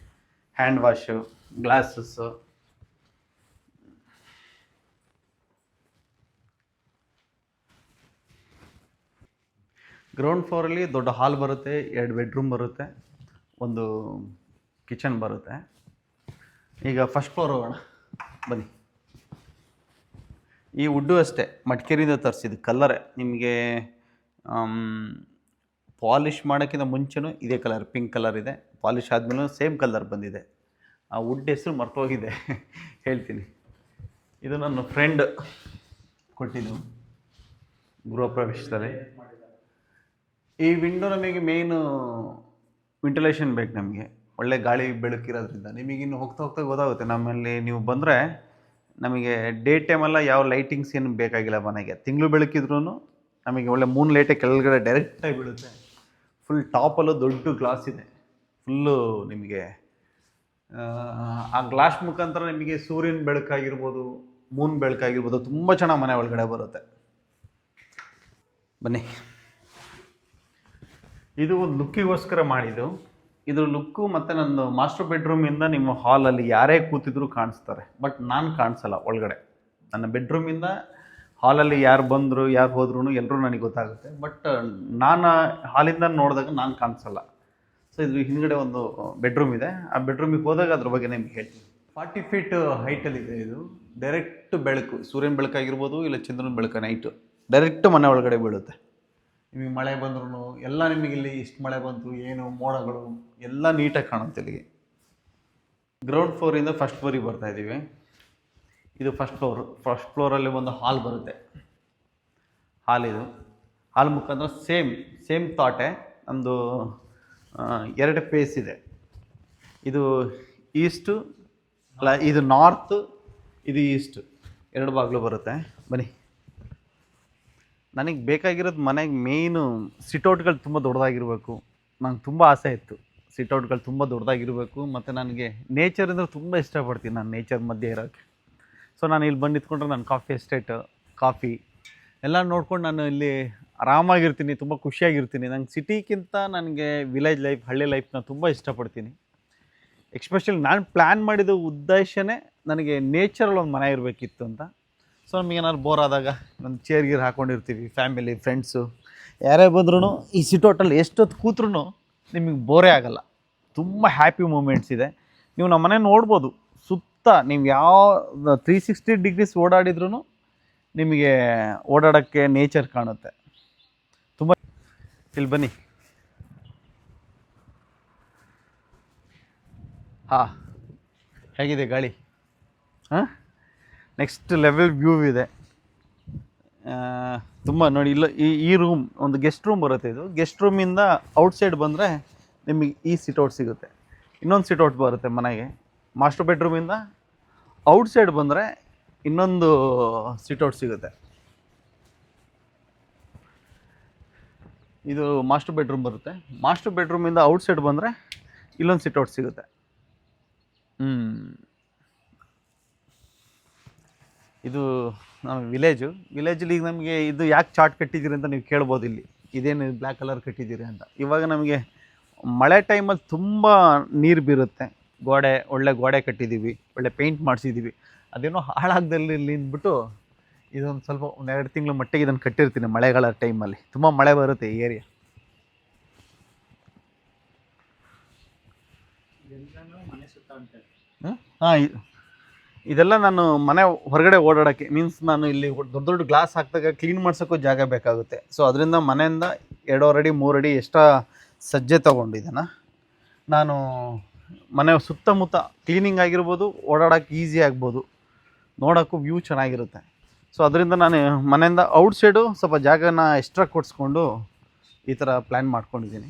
ಹ್ಯಾಂಡ್ ವಾಶು, ಗ್ಲಾಸಸ್ಸು. ಗ್ರೌಂಡ್ ಫ್ಲೋರಲ್ಲಿ ದೊಡ್ಡ ಹಾಲ್ ಬರುತ್ತೆ, 2 ಬೆಡ್ರೂಮ್ ಬರುತ್ತೆ, ಒಂದು ಕಿಚನ್ ಬರುತ್ತೆ. ಈಗ ಫಸ್ಟ್ ಫ್ಲೋರ್ ಹೋಗೋಣ ಬನ್ನಿ. ಈ ವುಡ್ಡು ಅಷ್ಟೇ ಮಡಿಕೇರಿಯಿಂದ ತರಿಸಿದ್ದು, ಕಲ್ಲರೇ ನಿಮಗೆ ಪಾಲಿಷ್ ಮಾಡೋಕ್ಕಿಂತ ಮುಂಚೆನೂ ಇದೇ ಕಲರ್, ಪಿಂಕ್ ಕಲರ್ ಇದೆ. ಪಾಲಿಷ್ ಆದಮೇಲೂ ಸೇಮ್ ಕಲರ್ ಬಂದಿದೆ. ಆ ವುಡ್ ಹೆಸರು ಮರ್ತೋಗಿದೆ, ಹೇಳ್ತೀನಿ. ಇದು ನನ್ನ ಫ್ರೆಂಡ್ ಕೊಟ್ಟಿದ್ದು ಗೃಹ ಪ್ರವೇಶದಲ್ಲಿ. ಈ ವಿಂಡೋ ನಮಗೆ ಮೇಯ್ನು ವೆಂಟಿಲೇಷನ್ ಬೇಕು, ನಮಗೆ ಒಳ್ಳೆ ಗಾಳಿ ಬೆಳಕಿರೋದ್ರಿಂದ. ನಿಮಗಿನ್ನು ಹೋಗ್ತಾ ಹೋಗ್ತಾ ಗೊತ್ತಾಗುತ್ತೆ. ನಮ್ಮಲ್ಲಿ ನೀವು ಬಂದರೆ ನಮಗೆ ಡೇ ಟೈಮೆಲ್ಲ ಯಾವ ಲೈಟಿಂಗ್ಸ್ ಏನು ಬೇಕಾಗಿಲ್ಲ ಮನೆಗೆ. ತಿಂಗಳು ಬೆಳಕಿದ್ರೂ ನಮಗೆ ಒಳ್ಳೆ ಮೂನ್ ಲೈಟೇ ಕೆಳಗಡೆ ಡೈರೆಕ್ಟಾಗಿ ಬೀಳುತ್ತೆ. ಫುಲ್ ಟಾಪಲ್ಲೂ ದೊಡ್ಡ ಗ್ಲಾಸ್ ಇದೆ. ಫುಲ್ಲು ನಿಮಗೆ ಆ ಗ್ಲಾಸ್ ಮುಖಾಂತರ ನಿಮಗೆ ಸೂರ್ಯನ ಬೆಳಕಾಗಿರ್ಬೋದು, ಮೂನ್ ಬೆಳಕಾಗಿರ್ಬೋದು, ತುಂಬ ಚೆನ್ನಾಗಿ ಮನೆ ಒಳಗಡೆ ಬರುತ್ತೆ. ಬನ್ನಿ. ಇದು ಒಂದು ಲುಕ್ಕಿಗೋಸ್ಕರ ಮಾಡಿದ್ದು. ಇದ್ರ ಲುಕ್ಕು ಮತ್ತು ನನ್ನ ಮಾಸ್ಟರ್ ಬೆಡ್ರೂಮಿಂದ ನಿಮ್ಮ ಹಾಲಲ್ಲಿ ಯಾರೇ ಕೂತಿದ್ರು ಕಾಣಿಸ್ತಾರೆ, ಬಟ್ ನಾನು ಕಾಣಿಸಲ್ಲ ಒಳಗಡೆ. ನನ್ನ ಬೆಡ್ರೂಮಿಂದ ಹಾಲಲ್ಲಿ ಯಾರು ಬಂದರು ಯಾರು ಹೋದ್ರೂ ಎಲ್ಲರೂ ನನಗೆ ಗೊತ್ತಾಗುತ್ತೆ, ಬಟ್ ನಾನು ಹಾಲಿಂದ ನೋಡಿದಾಗ ನಾನು ಕಾಣಿಸಲ್ಲ. ಸೊ ಇದು ಹಿಂದ್ಗಡೆ ಒಂದು ಬೆಡ್ರೂಮ್ ಇದೆ. ಆ ಬೆಡ್ರೂಮಿಗೆ ಹೋದಾಗ ಅದ್ರ ಬಗ್ಗೆ ನಿಮ್ಗೆ ಹೇಳ್ತೀನಿ. 40 ಫೀಟ್ ಹೈಟಲ್ಲಿದೆ ಇದು. ಡೈರೆಕ್ಟ್ ಬೆಳಕು, ಸೂರ್ಯನ ಬೆಳಕಾಗಿರ್ಬೋದು, ಇಲ್ಲ ಚಂದ್ರನ ಬೆಳಕು ನೈಟು ಡೈರೆಕ್ಟ್ ಮನೆ ಒಳಗಡೆ ಬೀಳುತ್ತೆ. ನಿಮಗೆ ಮಳೆ ಬಂದ್ರೂ ಎಲ್ಲ ನಿಮಗೆ ಇಲ್ಲಿ ಇಷ್ಟು ಮಳೆ ಬಂತು ಏನು ಮೋಡಗಳು ಎಲ್ಲ ನೀಟಾಗಿ ಕಾಣುತ್ತೆ ಇಲ್ಲಿಗೆ. ಗ್ರೌಂಡ್ ಫ್ಲೋರಿಂದ ಫಸ್ಟ್ ಫ್ಲೋರಿಗೆ ಬರ್ತಾಯಿದ್ದೀವಿ. ಇದು ಫಸ್ಟ್ ಫ್ಲೋರು. ಫಸ್ಟ್ ಫ್ಲೋರಲ್ಲಿ ಒಂದು ಹಾಲ್ ಬರುತ್ತೆ. ಹಾಲಿದು ಹಾಲ್ ಮುಖಾಂತರ ಸೇಮ್ ಥಾಟೆ. ನಮ್ಮದು 2 ಫೇಸ್ ಇದೆ. ಇದು ಈಸ್ಟು ಅಲ್ಲ, ಇದು ನಾರ್ತು, ಇದು ಈಸ್ಟು, 2 ಬಾಗಿಲು ಬರುತ್ತೆ. ಬನ್ನಿ. ನನಗೆ ಬೇಕಾಗಿರೋದು ಮನೆಗೆ ಮೇಯ್ನು ಸಿಟೌಟ್ಗಳು ತುಂಬ ದೊಡ್ಡದಾಗಿರಬೇಕು. ನಂಗೆ ತುಂಬ ಆಸೆ ಇತ್ತು, ಸಿಟೌಟ್ಗಳು ತುಂಬ ದೊಡ್ಡದಾಗಿರಬೇಕು. ಮತ್ತು ನನಗೆ ನೇಚರ್ ಅಂದರೆ ತುಂಬ ಇಷ್ಟಪಡ್ತೀನಿ, ನಾನು ನೇಚರ್ ಮಧ್ಯೆ ಇರೋಕ್ಕೆ. ಸೊ ನಾನು ಇಲ್ಲಿ ಬಂದು ನಿಂತ್ಕೊಂಡ್ರೆ ನಾನು ಕಾಫಿ ಎಸ್ಟೇಟ್, ಕಾಫಿ ಎಲ್ಲ ನೋಡ್ಕೊಂಡು ನಾನು ಇಲ್ಲಿ ಆರಾಮಾಗಿರ್ತೀನಿ, ತುಂಬ ಖುಷಿಯಾಗಿರ್ತೀನಿ. ನಂಗೆ ಸಿಟಿಗಿಂತ ನನಗೆ ವಿಲೇಜ್ ಲೈಫ್, ಹಳ್ಳಿ ಲೈಫ್ನ ತುಂಬ ಇಷ್ಟಪಡ್ತೀನಿ. ಎಕ್ಸ್ಪೆಷಲಿ ನಾನು ಪ್ಲ್ಯಾನ್ ಮಾಡಿದ ಉದ್ದೇಶನೇ ನನಗೆ ನೇಚರಲ್ಲಿ ಒಂದು ಮನೆ ಇರಬೇಕಿತ್ತು ಅಂತ. ಸೊ ನಮಗೇನಾದ್ರು ಬೋರ್ ಆದಾಗ ಒಂದು ಚೇರ್ ಗೀರ್ ಹಾಕ್ಕೊಂಡಿರ್ತೀವಿ, ಫ್ಯಾಮಿಲಿ ಫ್ರೆಂಡ್ಸು ಯಾರೇ ಬಂದ್ರೂ ಈ ಸಿಟೌಟಲ್ಲಿ ಎಷ್ಟೊತ್ತು ಕೂತ್ರೂ ನಿಮಗೆ ಬೋರೇ ಆಗೋಲ್ಲ. ತುಂಬ ಹ್ಯಾಪಿ ಮೂಮೆಂಟ್ಸ್ ಇದೆ. ನೀವು ನಮ್ಮ ಮನೆ ನೋಡ್ಬೋದು. ಸುತ್ತ ನೀವು ಯಾವ 360 ಡಿಗ್ರೀಸ್ ಓಡಾಡಿದ್ರೂ ನಿಮಗೆ ಓಡಾಡೋಕ್ಕೆ ನೇಚರ್ ಕಾಣುತ್ತೆ ತುಂಬ. ಇಲ್ಲಿ ಬನ್ನಿ. ಹಾಂ, ಹೇಗಿದೆ ಗಾಳಿ? ಹಾಂ, ನೆಕ್ಸ್ಟ್ ಲೆವೆಲ್ ವ್ಯೂ ಇದೆ. ತುಂಬ ನೋಡಿ. ಇಲ್ಲ ಈ ರೂಮ್ ಒಂದು ಗೆಸ್ಟ್ ರೂಮ್ ಬರುತ್ತೆ. ಇದು ಗೆಸ್ಟ್ ರೂಮಿಂದ ಔಟ್ಸೈಡ್ ಬಂದರೆ ನಿಮಗೆ ಈ ಸಿಟೌಟ್ ಸಿಗುತ್ತೆ. ಇನ್ನೊಂದು ಸಿಟೌಟ್ ಬರುತ್ತೆ ಮನೆಗೆ. ಮಾಸ್ಟರ್ ಬೆಡ್ರೂಮಿಂದ ಔಟ್ಸೈಡ್ ಬಂದರೆ ಇನ್ನೊಂದು ಸಿಟೌಟ್ ಸಿಗುತ್ತೆ. ಇದು ಮಾಸ್ಟರ್ ಬೆಡ್ರೂಮ್ ಬರುತ್ತೆ. ಮಾಸ್ಟರ್ ಬೆಡ್ರೂಮಿಂದ ಔಟ್ಸೈಡ್ ಬಂದರೆ ಇಲ್ಲೊಂದು ಸಿಟೌಟ್ ಸಿಗುತ್ತೆ. ಇದು ನಮ್ಮ ವಿಲೇಜಲ್ಲಿ ಈಗ ನಮಗೆ ಇದು ಯಾಕೆ ಚಾರ್ಟ್ ಕಟ್ಟಿದ್ದೀರಿ ಅಂತ ನೀವು ಕೇಳ್ಬೋದು. ಇಲ್ಲಿ ಇದೇನು ಬ್ಲ್ಯಾಕ್ ಕಲರ್ ಕಟ್ಟಿದ್ದೀರಿ ಅಂತ. ಇವಾಗ ನಮಗೆ ಮಳೆ ಟೈಮಲ್ಲಿ ತುಂಬ ನೀರು ಬೀರುತ್ತೆ. ಒಳ್ಳೆ ಗೋಡೆ ಕಟ್ಟಿದ್ದೀವಿ, ಒಳ್ಳೆ ಪೇಂಟ್ ಮಾಡಿಸಿದ್ದೀವಿ. ಅದೇನೋ ಹಾಳಾಗ್ದಲ್ಲಿ ಅಂದ್ಬಿಟ್ಟು ಇದೊಂದು ಸ್ವಲ್ಪ 1-2 ತಿಂಗಳ ಮಟ್ಟಿಗೆ ಇದನ್ನು ಕಟ್ಟಿರ್ತೀನಿ. ಮಳೆಗಾಲ ಟೈಮಲ್ಲಿ ತುಂಬ ಮಳೆ ಬರುತ್ತೆ ಈ ಏರಿಯಾ. ಹಾಂ, ಇದೆಲ್ಲ ನಾನು ಮನೆ ಹೊರಗಡೆ ಓಡಾಡೋಕ್ಕೆ, ಮೀನ್ಸ್ ನಾನು ಇಲ್ಲಿ ದೊಡ್ಡ ದೊಡ್ಡ ಗ್ಲಾಸ್ ಹಾಕಿದಾಗ ಕ್ಲೀನ್ ಮಾಡ್ಸೋಕ್ಕೂ ಜಾಗ ಬೇಕಾಗುತ್ತೆ. ಸೊ ಅದರಿಂದ ಮನೆಯಿಂದ 2 ಅಡಿ 3 ಅಡಿ ಎಷ್ಟೋ ಸಜ್ಜೆ ತೊಗೊಂಡಿದ್ದೇನೆ ನಾನು. ಮನೆ ಸುತ್ತಮುತ್ತ ಕ್ಲೀನಿಂಗ್ ಆಗಿರ್ಬೋದು, ಓಡಾಡೋಕ್ಕೆ ಈಸಿ ಆಗ್ಬೋದು, ನೋಡೋಕ್ಕೂ ವ್ಯೂ ಚೆನ್ನಾಗಿರುತ್ತೆ. ಸೊ ಅದರಿಂದ ನಾನು ಮನೆಯಿಂದ ಔಟ್ಸೈಡು ಸ್ವಲ್ಪ ಜಾಗನ ಎಕ್ಸ್ಟ್ರಾ ಕೊಡಿಸ್ಕೊಂಡು ಈ ಥರ ಪ್ಲ್ಯಾನ್ ಮಾಡ್ಕೊಂಡಿದ್ದೀನಿ.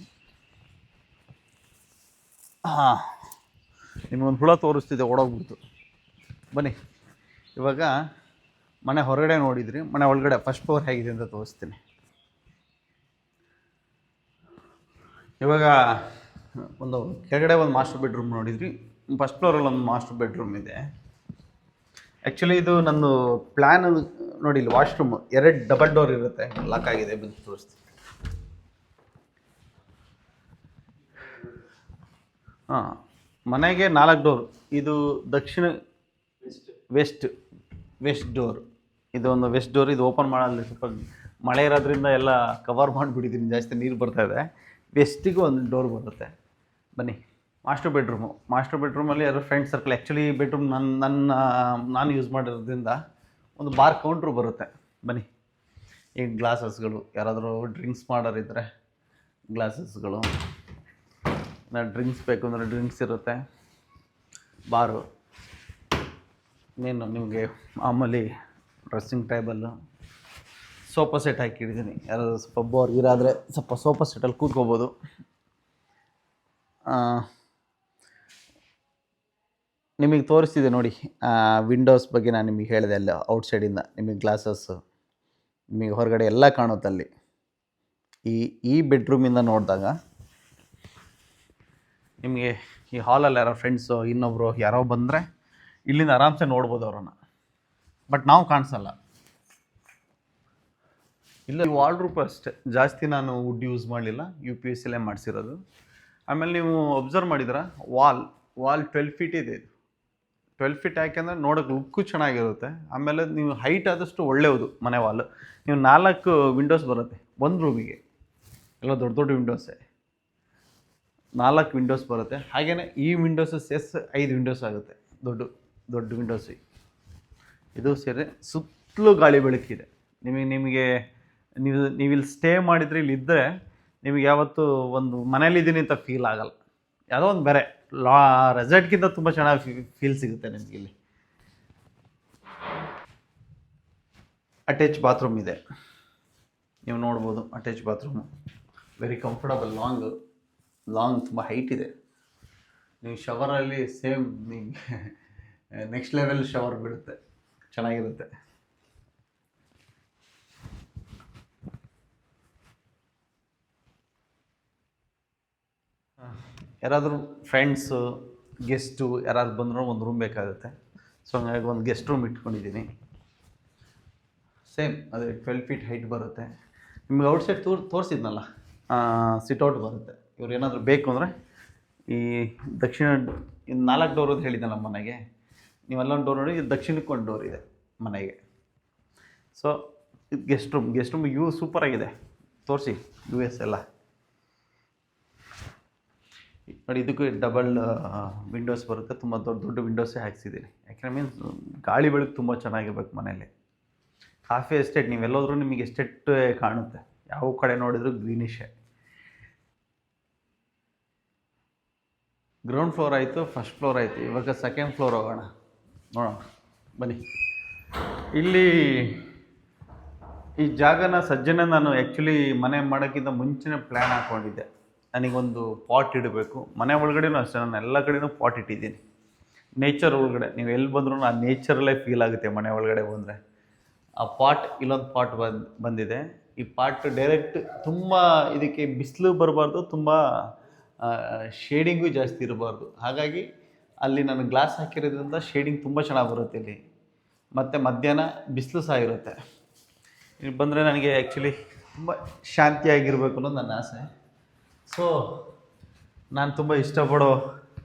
ಹಾಂ, ನಿಮಗೊಂದು ಹುಳ ತೋರಿಸ್ತಿದೆ, ಓಡೋಗ್ಬಿಡ್ತು. ಬನ್ನಿ. ಇವಾಗ ಮನೆ ಹೊರಗಡೆ ನೋಡಿದ್ರಿ, ಮನೆ ಒಳಗಡೆ ಫಸ್ಟ್ ಫ್ಲೋರ್ ಹೇಗಿದೆ ಅಂತ ತೋರಿಸ್ತೀನಿ. ಇವಾಗ ಕೆಳಗಡೆ ಒಂದು ಮಾಸ್ಟರ್ ಬೆಡ್ರೂಮ್ ನೋಡಿದ್ರಿ. ಫಸ್ಟ್ ಫ್ಲೋರಲ್ಲಿ ಒಂದು ಮಾಸ್ಟರ್ ಬೆಡ್ರೂಮ್ ಇದೆ. ಆ್ಯಕ್ಚುಲಿ ಇದು ನಂದು ಪ್ಲ್ಯಾನ್ ನೋಡಿ, ಇಲ್ಲಿ ವಾಶ್ರೂಮ್ 2 ಡಬಲ್ ಡೋರ್ ಇರುತ್ತೆ, ಲಾಕ್ ಆಗಿದೆ, ಬಂದು ತೋರಿಸ್ತೀನಿ. ಹಾಂ, ಮನೆಗೆ 4 ಡೋರ್. ಇದು ದಕ್ಷಿಣ ವೆಸ್ಟ್ ಡೋರ್. ಇದು ಒಂದು ವೆಸ್ಟ್ ಡೋರ್. ಇದು ಓಪನ್ ಮಾಡಲ್ಲ, ಸ್ವಲ್ಪ ಮಳೆ ಇರೋದ್ರಿಂದ ಎಲ್ಲ ಕವರ್ ಮಾಡಿಬಿಟ್ಟಿದ್ದೀನಿ, ಜಾಸ್ತಿ ನೀರು ಬರ್ತಾ ಇದೆ. ವೆಸ್ಟಿಗೂ ಒಂದು ಡೋರ್ ಬರುತ್ತೆ. ಬನ್ನಿ, ಮಾಸ್ಟರ್ ಬೆಡ್ರೂಮಲ್ಲಿ ಯಾರು ಫ್ರೆಂಡ್ ಸರ್ಕಲ್. ಆ್ಯಕ್ಚುಲಿ ಬೆಡ್ರೂಮ್ ನಾನು ಯೂಸ್ ಮಾಡಿರೋದ್ರಿಂದ ಒಂದು ಬಾರ್ ಕೌಂಟ್ರು ಬರುತ್ತೆ. ಬನ್ನಿ, ಈ ಗ್ಲಾಸಸ್ಗಳು, ಯಾರಾದರೂ ಡ್ರಿಂಕ್ಸ್ ಮಾಡೋರಿದ್ದರೆ ಗ್ಲಾಸಸ್ಗಳು, ಡ್ರಿಂಕ್ಸ್ ಬೇಕು ಅಂದರೆ ಡ್ರಿಂಕ್ಸ್ ಇರುತ್ತೆ. ಬಾರು, ಇನ್ನೇನು ನಿಮಗೆ ಮಾಮೂಲಿ ಡ್ರೆಸ್ಸಿಂಗ್ ಟೇಬಲ್ಲು, ಸೋಫಾ ಸೆಟ್ ಹಾಕಿಟ್ಟಿದ್ದೀನಿ. ಯಾರಾದರೂ ಸ್ವಲ್ಪ ಬೋರ್ ಇರಾದರೆ ಸ್ವಲ್ಪ ಸೋಫಾ ಸೆಟ್ಟಲ್ಲಿ ಕೂತ್ಕೋಬೋದು. ನಿಮಗೆ ತೋರಿಸ್ತಿದೆ ನೋಡಿ, ವಿಂಡೋಸ್ ಬಗ್ಗೆ ನಾನು ನಿಮಗೆ ಹೇಳಿದೆ. ಅಲ್ಲ, ಔಟ್ಸೈಡಿಂದ ನಿಮಗೆ ಗ್ಲಾಸಸ್ಸು ನಿಮಗೆ ಹೊರಗಡೆ ಎಲ್ಲ ಕಾಣುತ್ತಲ್ಲಿ. ಈ ಬೆಡ್ರೂಮಿಂದ ನೋಡಿದಾಗ ನಿಮಗೆ ಈ ಹಾಲಲ್ಲಿ ಯಾರೋ ಫ್ರೆಂಡ್ಸು ಇನ್ನೊಬ್ಬರು ಯಾರೋ ಬಂದರೆ ಇಲ್ಲಿಂದ ಆರಾಮ್ಸೆ ನೋಡ್ಬೋದು ಅವರನ್ನು. ಬಟ್ ನಾವು ಕಾಣಿಸಲ್ಲ. ಇಲ್ಲ, ವಾರ್ಡ್ರೂಪ್ ಅಷ್ಟೇ, ಜಾಸ್ತಿ ನಾನು ವುಡ್ ಯೂಸ್ ಮಾಡಲಿಲ್ಲ, UPS ಅಲ್ಲೇ ಮಾಡಿಸಿರೋದು. ಆಮೇಲೆ ನೀವು ಅಬ್ಸರ್ವ್ ಮಾಡಿದ್ರೆ ವಾಲ್ 12 ಫೀಟ್ ಇದೆ. ಇದು 12 ಫೀಟ್ ಯಾಕೆಂದರೆ ನೋಡೋಕೆ ಲುಕ್ಕು ಚೆನ್ನಾಗಿರುತ್ತೆ. ಆಮೇಲೆ ನೀವು ಹೈಟ್ ಆದಷ್ಟು ಒಳ್ಳೆಯದು ಮನೆ ವಾಲ್. ನೀವು 4 ವಿಂಡೋಸ್ ಬರುತ್ತೆ ಒಂದು ರೂಮಿಗೆ, ಎಲ್ಲ ದೊಡ್ಡ ವಿಂಡೋಸೇ, 4 ವಿಂಡೋಸ್ ಬರುತ್ತೆ. ಹಾಗೆಯೇ ಈ ವಿಂಡೋಸು ಸೇಸ್ 5 ವಿಂಡೋಸ್ ಆಗುತ್ತೆ, ದೊಡ್ಡ ವಿಂಡೋಸ್. ಇದು ಸೇರಿ ಸುತ್ತಲೂ ಗಾಳಿ ಬೆಳಕಿದೆ. ನಿಮಗೆ ನೀವು ಇಲ್ಲಿ ಸ್ಟೇ ಮಾಡಿದರೆ, ಇಲ್ಲಿದ್ದರೆ ನಿಮಗೆ ಯಾವತ್ತೂ ಒಂದು ಮನೇಲಿದ್ದೀನಿ ಅಂತ ಫೀಲ್ ಆಗಲ್ಲ. ಯಾವುದೋ ಒಂದು ಬೇರೆ ರೆಸಾರ್ಟ್ಗಿಂತ ತುಂಬ ಚೆನ್ನಾಗಿ ಫೀಲ್ ಸಿಗುತ್ತೆ ನಿಮಗೆ. ಇಲ್ಲಿ ಅಟ್ಯಾಚ್ ಬಾತ್ರೂಮ್ ಇದೆ, ನೀವು ನೋಡ್ಬೋದು. Attach bathroom very comfortable, long ತುಂಬ ಹೈಟ್ ಇದೆ. ನೀವು ಶವರಲ್ಲಿ ಸೇಮ್ ನಿಮಗೆ ನೆಕ್ಸ್ಟ್ ಲೆವೆಲ್ ಶವರ್ ಬೀಳುತ್ತೆ, ಚೆನ್ನಾಗಿರುತ್ತೆ. ಯಾರಾದರೂ ಫ್ರೆಂಡ್ಸು ಗೆಸ್ಟು ಯಾರಾದ್ರು ಬಂದರೂ ಒಂದು ರೂಮ್ ಬೇಕಾಗುತ್ತೆ. ಸೊ ಹಂಗಾಗಿ ಒಂದು ಗೆಸ್ಟ್ ರೂಮ್ ಇಟ್ಕೊಂಡಿದ್ದೀನಿ. ಸೇಮ್ ಅದೇ 12 ಫೀಟ್ ಹೈಟ್ ಬರುತ್ತೆ. ನಿಮ್ಗೆ ಔಟ್ಸೈಡ್ ತೋರಿಸಿದ್ನಲ್ಲ, ಸಿಟ್ಔಟ್ ಬರುತ್ತೆ. ಇವ್ರು ಏನಾದರೂ ಬೇಕು ಅಂದರೆ ಈ ದಕ್ಷಿಣ 4 ಡೋರ್ ಅಂತ ಹೇಳಿದ್ದೆ ನಮ್ಮ ಮನೆಗೆ. ನೀವೆಲ್ಲೊಂದು ಡೋರ್ ನೋಡಿ, ದಕ್ಷಿಣಕ್ಕೆ ಒಂದು ಡೋರ್ ಇದೆ ಮನೆಗೆ. ಸೊ ಇದು ಗೆಸ್ಟ್ ರೂಮ್ ಸೂಪರಾಗಿದೆ. ತೋರಿಸಿ US ಎಲ್ಲ ನೋಡಿ. ಇದಕ್ಕೂ ಡಬಲ್ ವಿಂಡೋಸ್ ಬರುತ್ತೆ, ತುಂಬ ದೊಡ್ಡ ವಿಂಡೋಸೇ ಹಾಕ್ಸಿದ್ದೀನಿ. ಯಾಕೆಂದರೆ ಮೀನ್ಸ್ ಗಾಳಿ ಬೆಳಕು ತುಂಬ ಚೆನ್ನಾಗಿರ್ಬೇಕು ಮನೇಲಿ. ಕಾಫಿ ಎಸ್ಟೇಟ್, ನೀವೆಲ್ಲೋದ್ರೂ ನಿಮಗೆ ಎಸ್ಟೇಟ್ ಕಾಣುತ್ತೆ, ಯಾವ ಕಡೆ ನೋಡಿದ್ರು ಗ್ರೀನಿಶೇ. ಗ್ರೌಂಡ್ ಫ್ಲೋರ್ ಆಯಿತು, ಫಸ್ಟ್ ಫ್ಲೋರ್ ಆಯಿತು. ಇವಾಗ ಸೆಕೆಂಡ್ ಫ್ಲೋರ್ ಹೋಗೋಣ, ನೋಡೋಣ ಬನ್ನಿ. ಇಲ್ಲಿ ಈ ಜಾಗನ ಸಜ್ಜನೆ ನಾನು ಆ್ಯಕ್ಚುಲಿ ಮನೆ ಮಾಡೋಕ್ಕಿಂತ ಮುಂಚೆನೇ ಪ್ಲ್ಯಾನ್ ಹಾಕ್ಕೊಂಡಿದ್ದೆ. ನನಗೊಂದು ಪಾಟ್ ಇಡಬೇಕು ಮನೆ ಒಳಗಡೆನೂ ಅಷ್ಟೇ. ನಾನು ಎಲ್ಲ ಕಡೆನೂ ಪಾಟ್ ಇಟ್ಟಿದ್ದೀನಿ. ನೇಚರ್ ಒಳಗಡೆ ನೀವು ಎಲ್ಲಿ ಬಂದರೂ ಆ ನೇಚರಲ್ಲೇ ಫೀಲ್ ಆಗುತ್ತೆ ಮನೆ ಒಳಗಡೆ ಬಂದರೆ. ಆ ಪಾಟ್, ಇಲ್ಲೊಂದು ಪಾಟ್ ಬಂದಿದೆ. ಈ ಪಾಟ್ ಡೈರೆಕ್ಟ್ ತುಂಬ ಇದಕ್ಕೆ ಬಿಸಿಲು ಬರಬಾರ್ದು, ತುಂಬ ಶೇಡಿಂಗು ಜಾಸ್ತಿ ಇರಬಾರ್ದು. ಹಾಗಾಗಿ ಅಲ್ಲಿ ನಾನು ಗ್ಲಾಸ್ ಹಾಕಿರೋದ್ರಿಂದ ಶೇಡಿಂಗ್ ತುಂಬ ಚೆನ್ನಾಗಿ ಬರುತ್ತೆ ಇಲ್ಲಿ. ಮತ್ತು ಮಧ್ಯಾಹ್ನ ಬಿಸಿಲು ಸಹ ಇರುತ್ತೆ. ಇಲ್ಲಿ ಬಂದರೆ ನನಗೆ ಆ್ಯಕ್ಚುಲಿ ತುಂಬ ಶಾಂತಿಯಾಗಿರಬೇಕು ಅನ್ನೋದು ನನ್ನ ಆಸೆ. ಸೊ ನಾನು ತುಂಬ ಇಷ್ಟಪಡೋ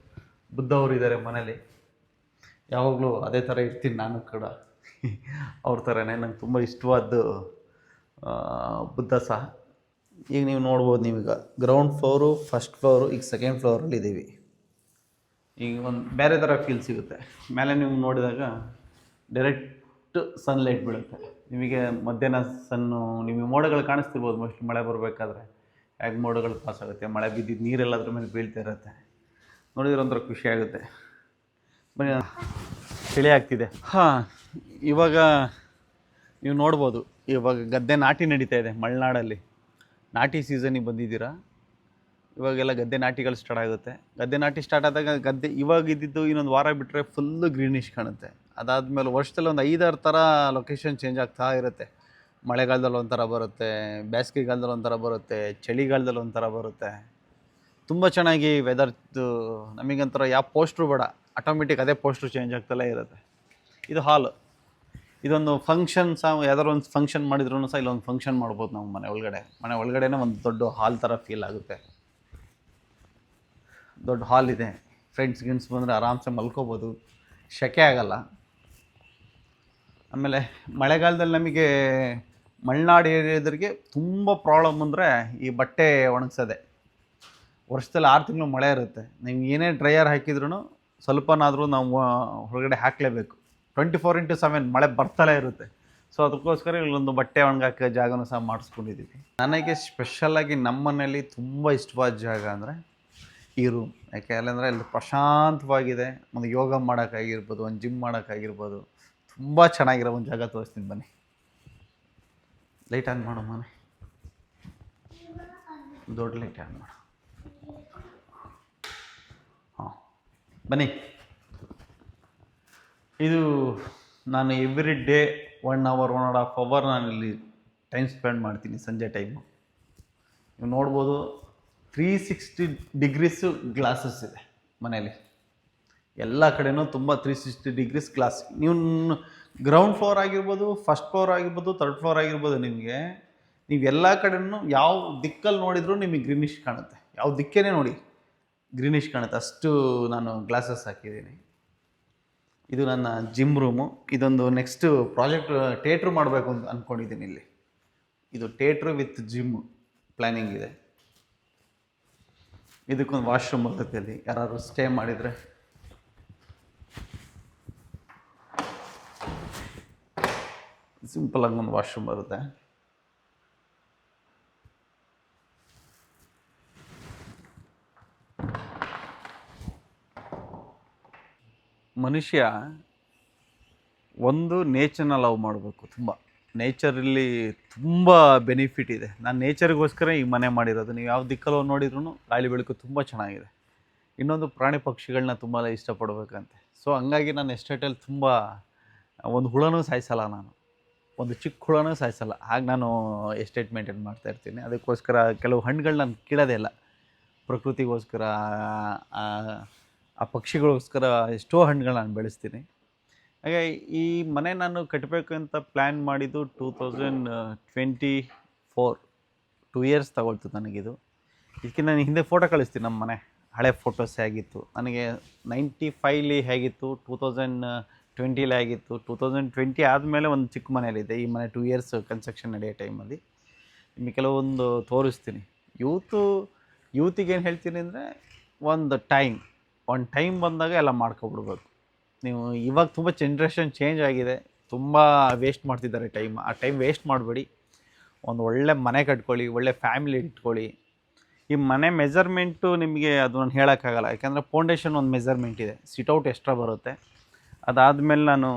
ಬುದ್ಧ ಅವರು ಇದ್ದಾರೆ ಮನೇಲಿ. ಯಾವಾಗಲೂ ಅದೇ ಥರ ಇರ್ತೀನಿ ನಾನು ಕೂಡ, ಅವ್ರ ಥರನೇ. ನಂಗೆ ತುಂಬ ಇಷ್ಟವಾದ್ದು ಬುದ್ಧ ಸಹ. ಈಗ ನೀವು ನೋಡ್ಬೋದು, ನೀವೀಗ ಗ್ರೌಂಡ್ ಫ್ಲೋರು, ಫಸ್ಟ್ ಫ್ಲೋರು, ಈಗ ಸೆಕೆಂಡ್ ಫ್ಲೋರಲ್ಲಿ ಇದ್ದೀವಿ. ಈಗ ಒಂದು ಬೇರೆ ಥರ ಫೀಲ್ ಸಿಗುತ್ತೆ. ಮೇಲೆ ನೀವು ನೋಡಿದಾಗ ಡೈರೆಕ್ಟ್ ಸನ್ಲೈಟ್ ಬೀಳುತ್ತೆ ನಿಮಗೆ. ಮಧ್ಯಾಹ್ನ ನಿಮಗೆ ಮೋಡಗಳು ಕಾಣಿಸ್ತಿರ್ಬೋದು ಮೋಸ್ಟ್ಲಿ ಮಳೆ ಬರಬೇಕಾದ್ರೆ. ಹೇಗೆ ಮೋಡಗಳು ಪಾಸ್ ಆಗುತ್ತೆ, ಮಳೆ ಬಿದ್ದಿದ್ದು ನೀರೆಲ್ಲ ಅದ್ರ ಮೇಲೆ ಬೀಳ್ತಾ ಇರುತ್ತೆ. ನೋಡಿದ್ರೆ ಒಂಥರ ಖುಷಿ ಆಗುತ್ತೆ. ಬನ್ನಿ, ಚಳಿ ಆಗ್ತಿದೆ. ಹಾಂ, ಇವಾಗ ನೀವು ನೋಡ್ಬೋದು, ಇವಾಗ ಗದ್ದೆ ನಾಟಿ ನಡೀತಾ ಇದೆ ಮಲೆನಾಡಲ್ಲಿ. ನಾಟಿ ಸೀಸನಿಗೆ ಬಂದಿದ್ದೀರಾ. ಇವಾಗೆಲ್ಲ ಗದ್ದೆ ನಾಟಿಗಳು ಸ್ಟಾರ್ಟ್ ಆಗುತ್ತೆ. ಗದ್ದೆ ನಾಟಿ ಸ್ಟಾರ್ಟ್ ಆದಾಗ ಗದ್ದೆ ಇವಾಗ ಇದ್ದಿದ್ದು ಇನ್ನೊಂದು ವಾರ ಬಿಟ್ಟರೆ ಫುಲ್ಲು ಗ್ರೀನಿಶ್ ಕಾಣುತ್ತೆ. ಅದಾದಮೇಲೆ ವರ್ಷದಲ್ಲಿ ಒಂದು 5-6 ಥರ ಲೊಕೇಶನ್ ಚೇಂಜ್ ಆಗ್ತಾ ಇರುತ್ತೆ. ಮಳೆಗಾಲದಲ್ಲಿ ಒಂಥರ ಬರುತ್ತೆ, ಬೇಸಿಗೆಗಾಲದಲ್ಲಿ ಒಂಥರ ಬರುತ್ತೆ, ಚಳಿಗಾಲದಲ್ಲಿ ಒಂಥರ ಬರುತ್ತೆ. ತುಂಬ ಚೆನ್ನಾಗಿ ವೆದರ್ದು ನಮಗಂತರ ಯಾವ ಪೋಸ್ಟ್ರು ಬೇಡ, ಆಟೋಮೆಟಿಕ್ ಅದೇ ಪೋಸ್ಟ್ರು ಚೇಂಜ್ ಆಗ್ತಲೇ ಇರುತ್ತೆ. ಇದು ಹಾಲ್. ಇದೊಂದು ಫಂಕ್ಷನ್ ಸಹ ಯಾವ್ದಾದ್ರು ಒಂದು ಫಂಕ್ಷನ್ ಮಾಡಿದ್ರು ಸಹ ಇಲ್ಲೊಂದು ಫಂಕ್ಷನ್ ಮಾಡ್ಬೋದು ನಾವು ಮನೆ ಒಳಗಡೆನೇ ಒಂದು ದೊಡ್ಡ ಹಾಲ್ ಥರ ಫೀಲ್ ಆಗುತ್ತೆ. ದೊಡ್ಡ ಹಾಲ್ ಇದೆ, ಫ್ರೆಂಡ್ಸ್ ಬಂದರೆ ಆರಾಮ್ಸೆ ಮಲ್ಕೋಬೋದು, ಸೆಕೆ ಆಗಲ್ಲ. ಆಮೇಲೆ ಮಳೆಗಾಲದಲ್ಲಿ ನಮಗೆ ಮಲೆನಾಡು ಏರಿಯಾದವ್ರಿಗೆ ತುಂಬ ಪ್ರಾಬ್ಲಮ್ ಅಂದರೆ ಈ ಬಟ್ಟೆ ಒಣಗಿಸೋದೆ. ವರ್ಷದಲ್ಲಿ 6 ತಿಂಗಳು ಮಳೆ ಇರುತ್ತೆ, ನೀವು ಏನೇ ಡ್ರೈಯರ್ ಹಾಕಿದ್ರೂ ಸ್ವಲ್ಪನಾದರೂ ನಾವು ಹೊರಗಡೆ ಹಾಕಲೇಬೇಕು. 24x7 ಮಳೆ ಬರ್ತಲೇ ಇರುತ್ತೆ. ಸೊ ಅದಕ್ಕೋಸ್ಕರ ಇಲ್ಲೊಂದು ಬಟ್ಟೆ ಒಣಗಾಕೋ ಜಾಗನೂ ಸಹ ಮಾಡಿಸ್ಕೊಂಡಿದ್ದೀವಿ. ನನಗೆ ಸ್ಪೆಷಲಾಗಿ ನಮ್ಮ ಮನೆಯಲ್ಲಿ ತುಂಬ ಇಷ್ಟವಾದ ಜಾಗ ಅಂದರೆ ಈ ರೂಮ್. ಯಾಕೆ ಅಲ್ಲಂದರೆ ಇಲ್ಲಿ ಪ್ರಶಾಂತವಾಗಿದೆ, ಒಂದು ಯೋಗ ಮಾಡೋಕ್ಕಾಗಿರ್ಬೋದು, ಒಂದು ಜಿಮ್ ಮಾಡೋಕ್ಕಾಗಿರ್ಬೋದು, ತುಂಬ ಚೆನ್ನಾಗಿರೋ ಒಂದು ಜಾಗ ತೋರಿಸ್ತೀನಿ ಬನ್ನಿ. ಲೈಟ್ ಆನ್ ಮಾಡು ಮನೆ, ದೊಡ್ಡ ಲೈಟ್ ಆನ್ ಮಾಡು. ಹಾಂ ಬನ್ನಿ. ಇದು ನಾನು ಎವ್ರಿ ಡೇ 1 hour 1.5 hour ನಾನಿಲ್ಲಿ ಟೈಮ್ ಸ್ಪೆಂಡ್ ಮಾಡ್ತೀನಿ ಸಂಜೆ ಟೈಮು. ನೀವು ನೋಡ್ಬೋದು 360 ಡಿಗ್ರೀಸು ಗ್ಲಾಸಸ್ ಇದೆ ಮನೇಲಿ, ಎಲ್ಲ ಕಡೆನೂ ತುಂಬ 360 ಡಿಗ್ರೀಸ್ ಗ್ಲಾಸ್. ನೀವು ಗ್ರೌಂಡ್ ಫ್ಲೋರ್ ಆಗಿರ್ಬೋದು, ಫಸ್ಟ್ ಫ್ಲೋರ್ ಆಗಿರ್ಬೋದು, 3rd ಫ್ಲೋರ್ ಆಗಿರ್ಬೋದು, ನೀವು ಎಲ್ಲ ಕಡೆನೂ ಯಾವ ದಿಕ್ಕಲ್ಲಿ ನೋಡಿದರೂ ನಿಮಗೆ ಗ್ರೀನಿಶ್ ಕಾಣುತ್ತೆ. ಯಾವ ದಿಕ್ಕೇನೆ ನೋಡಿ ಗ್ರೀನಿಶ್ ಕಾಣುತ್ತೆ, ಅಷ್ಟು ನಾನು ಗ್ಲಾಸಸ್ ಹಾಕಿದ್ದೀನಿ. ಇದು ನನ್ನ ಜಿಮ್ ರೂಮು. ಇದೊಂದು ನೆಕ್ಸ್ಟು ಪ್ರಾಜೆಕ್ಟ್ ಥಿಯೇಟ್ರ್ ಮಾಡಬೇಕು ಅಂತ ಅಂದ್ಕೊಂಡಿದ್ದೀನಿ. ಇಲ್ಲಿ ಇದು ಥಿಯೇಟ್ರ್ ವಿತ್ ಜಿಮ್ ಪ್ಲ್ಯಾನಿಂಗ್ ಇದೆ. ಇದಕ್ಕೊಂದು ವಾಶ್ರೂಮ್ ಬರುತ್ತೆ, ಅಲ್ಲಿ ಯಾರಾದ್ರು ಸ್ಟೇ ಮಾಡಿದರೆ. ಸಿಂಪಲಾಗಿ ಒಂದು ವಾಶ್ರೂಮ್ ಬರುತ್ತೆ. ಮನುಷ್ಯ ಒಂದು ನೇಚರ್ನ ಲವ್ ಮಾಡಬೇಕು. ತುಂಬ ನೇಚರಲ್ಲಿ ತುಂಬ ಬೆನಿಫಿಟ್ ಇದೆ. ನಾನು ನೇಚರಿಗೋಸ್ಕರ ಈ ಮನೆ ಮಾಡಿರೋದು. ನೀವು ಯಾವ ದಿಕ್ಕಲ್ಲೋ ನೋಡಿದ್ರೂ ಗಾಳಿ ಬೆಳಕು ತುಂಬ ಚೆನ್ನಾಗಿದೆ. ಇನ್ನೊಂದು ಪ್ರಾಣಿ ಪಕ್ಷಿಗಳನ್ನ ತುಂಬ ಇಷ್ಟಪಡಬೇಕಂತೆ. ಸೊ ಹಂಗಾಗಿ ನಾನು ಎಸ್ಟೇಟಲ್ಲಿ ತುಂಬ ಒಂದು ಹುಳನೂ ಸಾಯಿಸಲ್ಲ, ನಾನು ಒಂದು ಚಿಕ್ಕ ಹುಳನೂ ಸಾಯಿಸಲ್ಲ. ಹಾಗೆ ನಾನು ಎಸ್ಟೇಟ್ ಮೇಂಟೈನ್ ಮಾಡ್ತಾಯಿರ್ತೀನಿ. ಅದಕ್ಕೋಸ್ಕರ ಕೆಲವು ಹಣ್ಣುಗಳು ನಾನು ಕೀಳೋದೇ ಇಲ್ಲ. ಪ್ರಕೃತಿಗೋಸ್ಕರ, ಆ ಪಕ್ಷಿಗಳಿಗೋಸ್ಕರ ಎಷ್ಟೋ ಹಣ್ಣುಗಳು ನಾನು ಬೆಳೆಸ್ತೀನಿ. ಹಾಗೆ ಈ ಮನೆ ನಾನು ಕಟ್ಟಬೇಕು ಅಂತ ಪ್ಲ್ಯಾನ್ ಮಾಡಿದ್ದು 2024, 2 years ತಗೊಳ್ತು ನನಗಿದು. ಇದಕ್ಕೆ ನಾನು ಹಿಂದೆ ಫೋಟೋ ಕಳಿಸ್ತೀನಿ. ನಮ್ಮ ಮನೆ ಹಳೆ ಫೋಟೋಸ್ ಹೇಗಿತ್ತು, ನನಗೆ 95 ಹೇಗಿತ್ತು, 2020 ಹೇಗಿತ್ತು, 2020 ಆದಮೇಲೆ ಒಂದು ಚಿಕ್ಕ ಮನೇಲಿದೆ. ಈ ಮನೆ 2 years ಕನ್ಸ್ಟ್ರಕ್ಷನ್ ನಡೆಯೋ ಟೈಮಲ್ಲಿ ನಿಮಗೆ ಕೆಲವೊಂದು ತೋರಿಸ್ತೀನಿ. ಯೂತಿಗೆ ಏನು ಹೇಳ್ತೀನಿ ಅಂದರೆ, ಒಂದು ಟೈಮ್ ಬಂದಾಗ ಎಲ್ಲ ಮಾಡ್ಕೊಬಿಡ್ಬೇಕು. ನೀವು ಇವಾಗ ತುಂಬ ಜನ್ರೇಷನ್ ಚೇಂಜ್ ಆಗಿದೆ, ತುಂಬ ವೇಸ್ಟ್ ಮಾಡ್ತಿದ್ದಾರೆ ಟೈಮ್. ಆ ಟೈಮ್ ವೇಸ್ಟ್ ಮಾಡಬೇಡಿ. ಒಂದು ಒಳ್ಳೆ ಮನೆ ಕಟ್ಕೊಳ್ಳಿ, ಒಳ್ಳೆ ಫ್ಯಾಮಿಲಿ ಇಟ್ಕೊಳ್ಳಿ. ಈ ಮನೆ ಮೆಜರ್ಮೆಂಟು ನಿಮಗೆ ಅದು ನಾನು ಹೇಳೋಕ್ಕಾಗಲ್ಲ, ಯಾಕೆಂದರೆ ಫೌಂಡೇಶನ್ ಒಂದು ಮೆಜರ್ಮೆಂಟ್ ಇದೆ, ಸಿಟೌಟ್ ಎಕ್ಸ್ಟ್ರಾ ಬರುತ್ತೆ. ಅದಾದಮೇಲೆ ನಾನು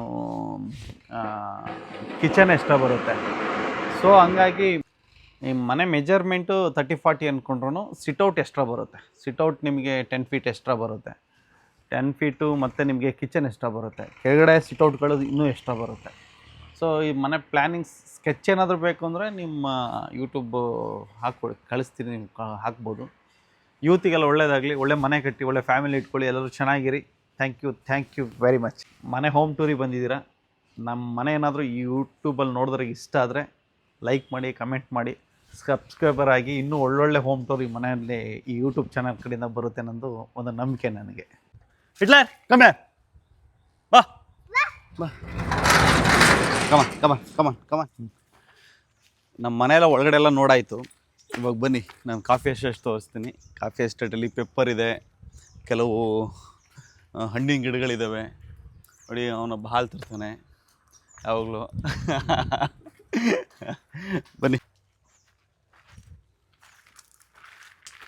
ಕಿಚನ್ ಎಕ್ಸ್ಟ್ರಾ ಬರುತ್ತೆ. ಸೊ ಹಂಗಾಗಿ ಈ ಮನೆ ಮೆಜರ್ಮೆಂಟು 30-40 ಅಂದ್ಕೊಂಡ್ರು ಸಿಟೌಟ್ ಎಕ್ಸ್ಟ್ರಾ ಬರುತ್ತೆ. ಸಿಟೌಟ್ ನಿಮಗೆ 10 feet ಎಕ್ಸ್ಟ್ರಾ ಬರುತ್ತೆ. 10 feet ಮತ್ತು ನಿಮಗೆ ಕಿಚನ್ ಎಕ್ಸ್ಟ್ರಾ ಬರುತ್ತೆ. ಕೆಳಗಡೆ ಸಿಟೌಟ್ಗಳು ಇನ್ನೂ ಎಕ್ಸ್ಟ್ರಾ ಬರುತ್ತೆ. ಸೊ ಈ ಮನೆ ಪ್ಲ್ಯಾನಿಂಗ್ ಸ್ಕೆಚ್ ಏನಾದರೂ ಬೇಕು ಅಂದರೆ ನಿಮ್ಮ ಯೂಟ್ಯೂಬ್ ಹಾಕ್ಕೊಡಿ, ಕಳಿಸ್ತೀನಿ, ನೀವು ಹಾಕ್ಬೋದು. ಯೂತಿಗೆಲ್ಲ ಒಳ್ಳೆಯದಾಗಲಿ, ಒಳ್ಳೆ ಮನೆ ಕಟ್ಟಿ, ಒಳ್ಳೆ ಫ್ಯಾಮಿಲಿ ಇಟ್ಕೊಳ್ಳಿ, ಎಲ್ಲರೂ ಚೆನ್ನಾಗಿರಿ. Thank you very much. ಮನೆ ಹೋಮ್ ಟೂರಿಗೆ ಬಂದಿದ್ದೀರಾ. ನಮ್ಮ ಮನೆ ಏನಾದರೂ ಯೂಟ್ಯೂಬಲ್ಲಿ ನೋಡಿದ್ರೆ ಇಷ್ಟ ಆದರೆ ಲೈಕ್ ಮಾಡಿ, ಕಮೆಂಟ್ ಮಾಡಿ, ಸಬ್ಸ್ಕ್ರೈಬರ್ ಆಗಿ. ಇನ್ನೂ ಒಳ್ಳೊಳ್ಳೆ ಹೋಮ್ ಟೂರ್ ಈ ಮನೆಯಲ್ಲಿ ಈ ಯೂಟ್ಯೂಬ್ ಚಾನಲ್ ಕಡೆಯಿಂದ ಬರುತ್ತೆ ಅನ್ನೋದು ಒಂದು ನಂಬಿಕೆ ನನಗೆ. ಹಿಟ್ಲರ್ ಕಮ್ಮೆ ಬಾ ಬಾ ಕಮಾನ್. ನಮ್ಮ ಮನೆಯೆಲ್ಲ ಒಳಗಡೆ ಎಲ್ಲ ನೋಡಾಯಿತು. ಇವಾಗ ಬನ್ನಿ, ನಾನು ಕಾಫಿ ಎಸ್ಟೇಟ್ ತೋರಿಸ್ತೀನಿ. ಕಾಫಿ ಎಸ್ಟೇಟಲ್ಲಿ ಪೆಪ್ಪರ್ ಇದೆ, ಕೆಲವು ಹಣ್ಣಿನ ಗಿಡಗಳಿದ್ದಾವೆ. ನೋಡಿ, ಅವನೊಬ್ಬ ಹಾಲು ತರ್ತಾನೆ ಯಾವಾಗಲೂ. ಬನ್ನಿ.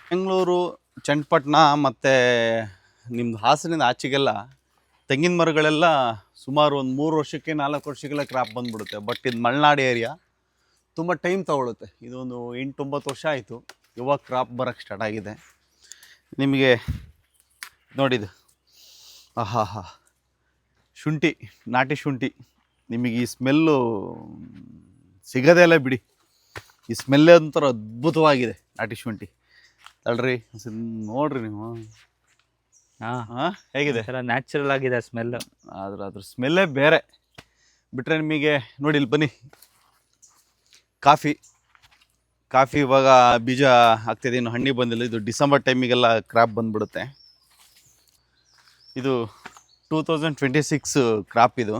ಬೆಂಗಳೂರು, ಚನ್ನಪಟ್ಟಣ ಮತ್ತು ನಿಮ್ಮದು ಹಾಸನಿಂದ ಆಚೆಗೆಲ್ಲ ತೆಂಗಿನ ಮರಗಳೆಲ್ಲ ಸುಮಾರು ಒಂದು 3 ವರ್ಷಕ್ಕೆ 4 ವರ್ಷಕ್ಕೆಲ್ಲ ಕ್ರಾಪ್ ಬಂದುಬಿಡುತ್ತೆ. ಬಟ್ ಇದು ಮಲೆನಾಡು ಏರಿಯಾ, ತುಂಬ ಟೈಮ್ ತೊಗೊಳುತ್ತೆ. ಇದೊಂದು 8-9 ವರ್ಷ ಆಯಿತು, ಇವಾಗ ಕ್ರಾಪ್ ಬರೋಕ್ಕೆ ಸ್ಟಾರ್ಟ್ ಆಗಿದೆ. ನಿಮಗೆ ನೋಡಿದ್ದು ಶುಂಠಿ, ನಾಟಿ ಶುಂಠಿ. ನಿಮಗೆ ಈ ಸ್ಮೆಲ್ಲು ಸಿಗೋದೇ ಇಲ್ಲ ಬಿಡಿ. ಈ ಸ್ಮೆಲ್ಲೇ ಒಂಥರ ಅದ್ಭುತವಾಗಿದೆ ನಾಟಿ ಶುಂಠಿ. ತಡ್ರಿ ನೋಡ್ರಿ ನೀವು. ಹಾಂ, ಹೇಗಿದೆ? ಒಂಥರ ನ್ಯಾಚುರಲ್ ಆಗಿದೆ ಸ್ಮೆಲ್. ಅದ್ರ ಸ್ಮೆಲ್ಲೇ ಬೇರೆ. ಬಿಟ್ಟರೆ ನಿಮಗೆ ನೋಡಿ ಇಲ್ಲಿ ಬನ್ನಿ, ಕಾಫಿ ಇವಾಗ ಬೀಜ ಆಗ್ತಿದೆ, ಇನ್ನು ಹಣ್ಣಿ ಬಂದಿಲ್ಲ. ಇದು ಡಿಸೆಂಬರ್ ಟೈಮಿಗೆಲ್ಲ ಕ್ರಾಪ್ ಬಂದ್ಬಿಡುತ್ತೆ. ಇದು 2026 ಕ್ರಾಪ್. ಇದು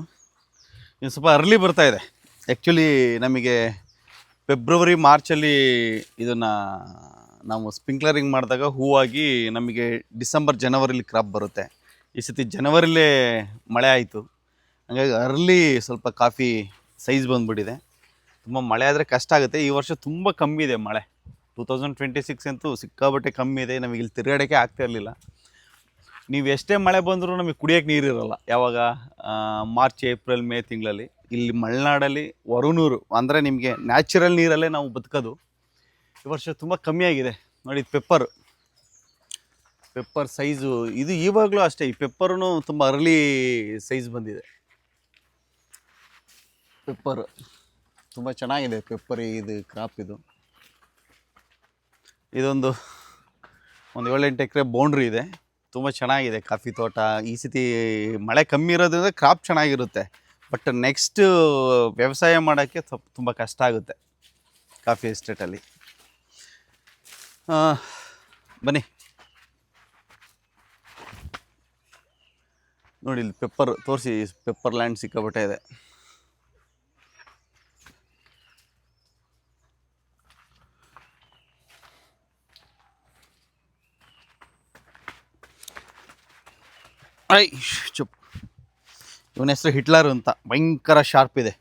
ಸ್ವಲ್ಪ ಅರ್ಲಿ ಬರ್ತಾ ಇದೆ. ಆ್ಯಕ್ಚುಲಿ ನಮಗೆ ಫೆಬ್ರವರಿ ಮಾರ್ಚಲ್ಲಿ ಇದನ್ನು ನಾವು ಸ್ಪ್ರಿಂಕ್ಲರಿಂಗ್ ಮಾಡಿದಾಗ ಹೂವಾಗಿ ನಮಗೆ ಡಿಸೆಂಬರ್ ಜನವರಿಲಿ ಕ್ರಾಪ್ ಬರುತ್ತೆ. ಈ ಸತಿ ಜನವರಿಲೇ ಮಳೆ ಆಯಿತು, ಹಾಗಾಗಿ ಅರ್ಲಿ ಸ್ವಲ್ಪ ಕಾಫಿ ಸೈಜ್ ಬಂದುಬಿಟ್ಟಿದೆ. ತುಂಬ ಮಳೆ ಆದರೆ ಕಷ್ಟ ಆಗುತ್ತೆ. ಈ ವರ್ಷ ತುಂಬ ಕಮ್ಮಿ ಇದೆ ಮಳೆ. 2026 ಅಂತೂ ಸಿಕ್ಕಾಬಟ್ಟೆ ಕಮ್ಮಿ ಇದೆ. ನಮಗೆ ಇಲ್ಲಿ ತಿರುಗಾಡೋಕ್ಕೆ ಆಗ್ತಾ ಇರಲಿಲ್ಲ. ನೀವು ಎಷ್ಟೇ ಮಳೆ ಬಂದರೂ ನಮಗೆ ಕುಡಿಯೋಕ್ಕೆ ನೀರಿರಲ್ಲ. ಯಾವಾಗ ಮಾರ್ಚ್, ಏಪ್ರಿಲ್, ಮೇ ತಿಂಗಳಲ್ಲಿ ಇಲ್ಲಿ ಮಲೆನಾಡಲ್ಲಿ ಹೊರನೂರು ಅಂದರೆ ನಿಮಗೆ ನ್ಯಾಚುರಲ್ ನೀರಲ್ಲೇ ನಾವು ಬದುಕೋದು. ಈ ವರ್ಷ ತುಂಬ ಕಮ್ಮಿಯಾಗಿದೆ. ನೋಡಿ ಪೆಪ್ಪರ್ ಸೈಜು ಇದು ಇವಾಗಲೂ ಅಷ್ಟೇ. ಈ ಪೆಪ್ಪರೂ ತುಂಬ ಅರ್ಲಿ ಸೈಜ್ ಬಂದಿದೆ. ಪೆಪ್ಪರ್ ತುಂಬ ಚೆನ್ನಾಗಿದೆ. ಪೆಪ್ಪರ್ ಇದು ಕ್ರಾಪ್. ಇದೊಂದು 7-8 ಎಕರೆ ಬೌಂಡ್ರಿ ಇದೆ. ತುಂಬ ಚೆನ್ನಾಗಿದೆ ಕಾಫಿ ತೋಟ. ಈ ಸತಿ ಮಳೆ ಕಮ್ಮಿ ಇರೋದ್ರಿಂದ ಕ್ರಾಪ್ ಚೆನ್ನಾಗಿರುತ್ತೆ. ಬಟ್ ನೆಕ್ಸ್ಟ್ ವ್ಯವಸಾಯ ಮಾಡೋಕ್ಕೆ ತುಂಬ ಕಷ್ಟ ಆಗುತ್ತೆ ಕಾಫಿ ಎಸ್ಟೇಟಲ್ಲಿ. ಬನ್ನಿ ನೋಡಿ, ಇಲ್ಲಿ ಪೆಪ್ಪರ್ ತೋರಿಸಿ. ಪೆಪ್ಪರ್ ಲ್ಯಾಂಡ್ ಸಿಕ್ಕಾಬಟ್ಟೆ ಇದೆ. ಚುಪ್. ಇವನ ಹೆಸರು ಹಿಟ್ಲರ್ ಅಂತ. ಭಯಂಕರ ಶಾರ್ಪ್ ಇದೆ.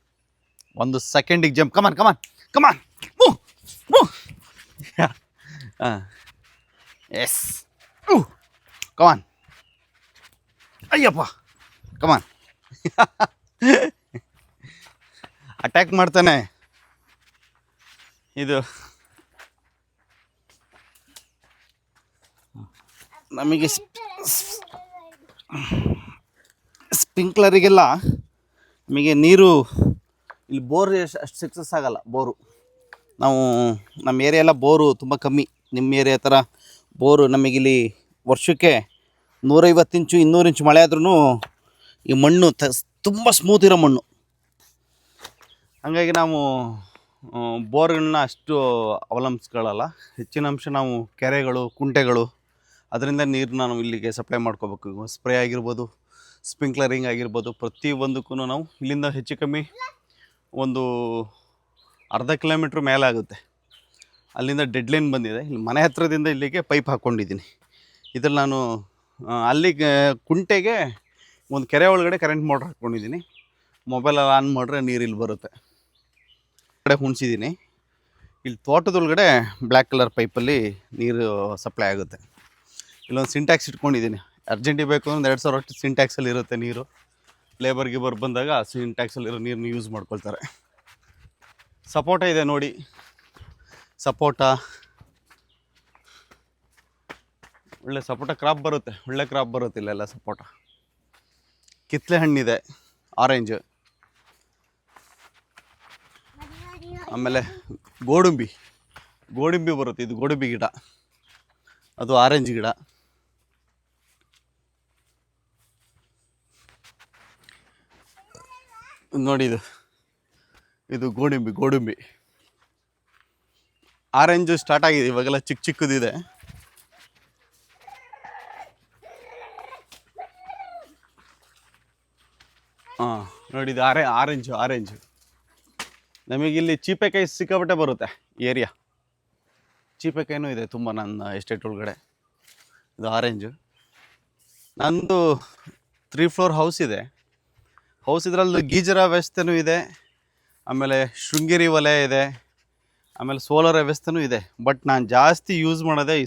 1 ಸೆಕೆಂಡಿಗೆ ಜಂಪ್. ಕಮಾನ್ ಎಸ್, ಕಮಾನ್. ಅಯ್ಯಪ್ಪ, ಕಮಾನ್. ಅಟ್ಯಾಕ್ ಮಾಡ್ತಾನೆ. ಇದು ನಮಗೆ ಸ್ಪ್ರಿಂಕ್ಲರಿಗೆಲ್ಲ ನಮಗೆ ನೀರು ಇಲ್ಲಿ ಬೋರ್ ಅಷ್ಟು ಸಕ್ಸಸ್ ಆಗಲ್ಲ. ಬೋರು ನಮ್ಮ ಏರಿಯಾ ಎಲ್ಲ ಬೋರು ತುಂಬ ಕಮ್ಮಿ. ನಿಮ್ಮ ಏರಿಯಾ ಥರ ಬೋರು ನಮಗಿಲ್ಲಿ ವರ್ಷಕ್ಕೆ 150 ಇಂಚು 200 ಇಂಚು ಮಳೆ ಆದ್ರೂ ಈ ಮಣ್ಣು ತುಂಬ ಸ್ಮೂತ್ ಇರೋ ಮಣ್ಣು. ಹಾಗಾಗಿ ನಾವು ಬೋರ್ಗಳನ್ನ ಅಷ್ಟು ಅವಲಂಬಿಸ್ಕೊಳ್ಳಲ್ಲ. ಹೆಚ್ಚಿನ ಅಂಶ ನಾವು ಕೆರೆಗಳು, ಕುಂಟೆಗಳು, ಅದರಿಂದ ನೀರನ್ನ ನಾವು ಇಲ್ಲಿಗೆ ಸಪ್ಲೈ ಮಾಡ್ಕೋಬೇಕು. ಸ್ಪ್ರೇ ಆಗಿರ್ಬೋದು, ಸ್ಪ್ರಿಂಕ್ಲರಿಂಗ್ ಆಗಿರ್ಬೋದು, ಪ್ರತಿಯೊಂದಕ್ಕೂ ನಾವು ಇಲ್ಲಿಂದ ಹೆಚ್ಚು ಕಮ್ಮಿ ಒಂದು ಅರ್ಧ ಕಿಲೋಮೀಟ್ರ್ ಮೇಲೆ ಆಗುತ್ತೆ. ಅಲ್ಲಿಂದ ಡೆಡ್ಲೈನ್ ಬಂದಿದೆ. ಇಲ್ಲಿ ಮನೆ ಹತ್ರದಿಂದ ಇಲ್ಲಿಗೆ ಪೈಪ್ ಹಾಕ್ಕೊಂಡಿದ್ದೀನಿ. ಇದ್ರಲ್ಲಿ ನಾನು ಅಲ್ಲಿಗೆ ಕುಂಟೆಗೆ ಒಂದು ಕೆರೆ ಒಳಗಡೆ ಕರೆಂಟ್ ಮೋಟ್ರ್ ಹಾಕ್ಕೊಂಡಿದ್ದೀನಿ. ಮೊಬೈಲಲ್ಲಿ ಆನ್ ಮಾಡಿದ್ರೆ ನೀರು ಇಲ್ಲಿ ಬರುತ್ತೆ. ಕಡೆ ಹುಣ್ಸಿದ್ದೀನಿ. ಇಲ್ಲಿ ತೋಟದೊಳಗಡೆ ಬ್ಲ್ಯಾಕ್ ಕಲರ್ ಪೈಪಲ್ಲಿ ನೀರು ಸಪ್ಲೈ ಆಗುತ್ತೆ. ಇಲ್ಲೊಂದು ಸಿಂಟ್ಯಾಕ್ಸ್ ಇಟ್ಕೊಂಡಿದ್ದೀನಿ. ಅರ್ಜೆಂಟಿಗೆ ಬೇಕು ಅಂದರೆ 2000 ಸಿಂಟ್ಯಾಕ್ಸಲ್ಲಿ ಇರುತ್ತೆ ನೀರು. ಲೇಬರ್ ಬಂದಾಗ ಸಿಂಟ್ಯಾಕ್ಸಲ್ಲಿರೋ ನೀರನ್ನ ಯೂಸ್ ಮಾಡ್ಕೊಳ್ತಾರೆ. ಸಪೋಟ ಇದೆ ನೋಡಿ, ಸಪೋಟ ಒಳ್ಳೆ ಸಪೋಟ ಕ್ರಾಪ್ ಬರುತ್ತೆ. ಒಳ್ಳೆ ಕ್ರಾಪ್ ಬರುತ್ತೆ ಇಲ್ಲೆಲ್ಲ ಸಪೋಟ. ಕಿತ್ತಲೆ ಹಣ್ಣಿದೆ, ಆರೆಂಜ್. ಆಮೇಲೆ ಗೋಡಂಬಿ ಬರುತ್ತೆ. ಇದು ಗೋಡಂಬಿ ಗಿಡ, ಅದು ಆರೆಂಜ್ ಗಿಡ. ನೋಡಿ ಇದು ಗೋಡಂಬಿ. ಆರೆಂಜು ಸ್ಟಾರ್ಟ್ ಆಗಿದೆ, ಇವಾಗೆಲ್ಲ ಚಿಕ್ಕದಿದೆ. ನೋಡಿ ಇದು ಆರೆಂಜ್. ನಮಗಿಲ್ಲಿ ಚೀಪೆಕಾಯಿ ಸಿಕ್ಕಾಪಟ್ಟೆ ಬರುತ್ತೆ ಏರಿಯಾ. ಚೀಪೆಕಾಯಿನೂ ಇದೆ ತುಂಬ ನನ್ನ ಎಸ್ಟೇಟ್ ಒಳಗಡೆ. ಇದು ಆರೆಂಜು. ನಂದು 3 ಫ್ಲೋರ್ ಹೌಸ್ ಇದೆ. ಇದರಲ್ಲಿ ಗೀಜರ ವ್ಯವಸ್ಥೆನೂ ಇದೆ, ಆಮೇಲೆ ಶೃಂಗೇರಿ ಒಲೆ ಇದೆ, ಆಮೇಲೆ ಸೋಲಾರ್ ವ್ಯವಸ್ಥೆನೂ ಇದೆ. ಬಟ್ ನಾನು ಜಾಸ್ತಿ ಯೂಸ್ ಮಾಡೋದೇ ಈ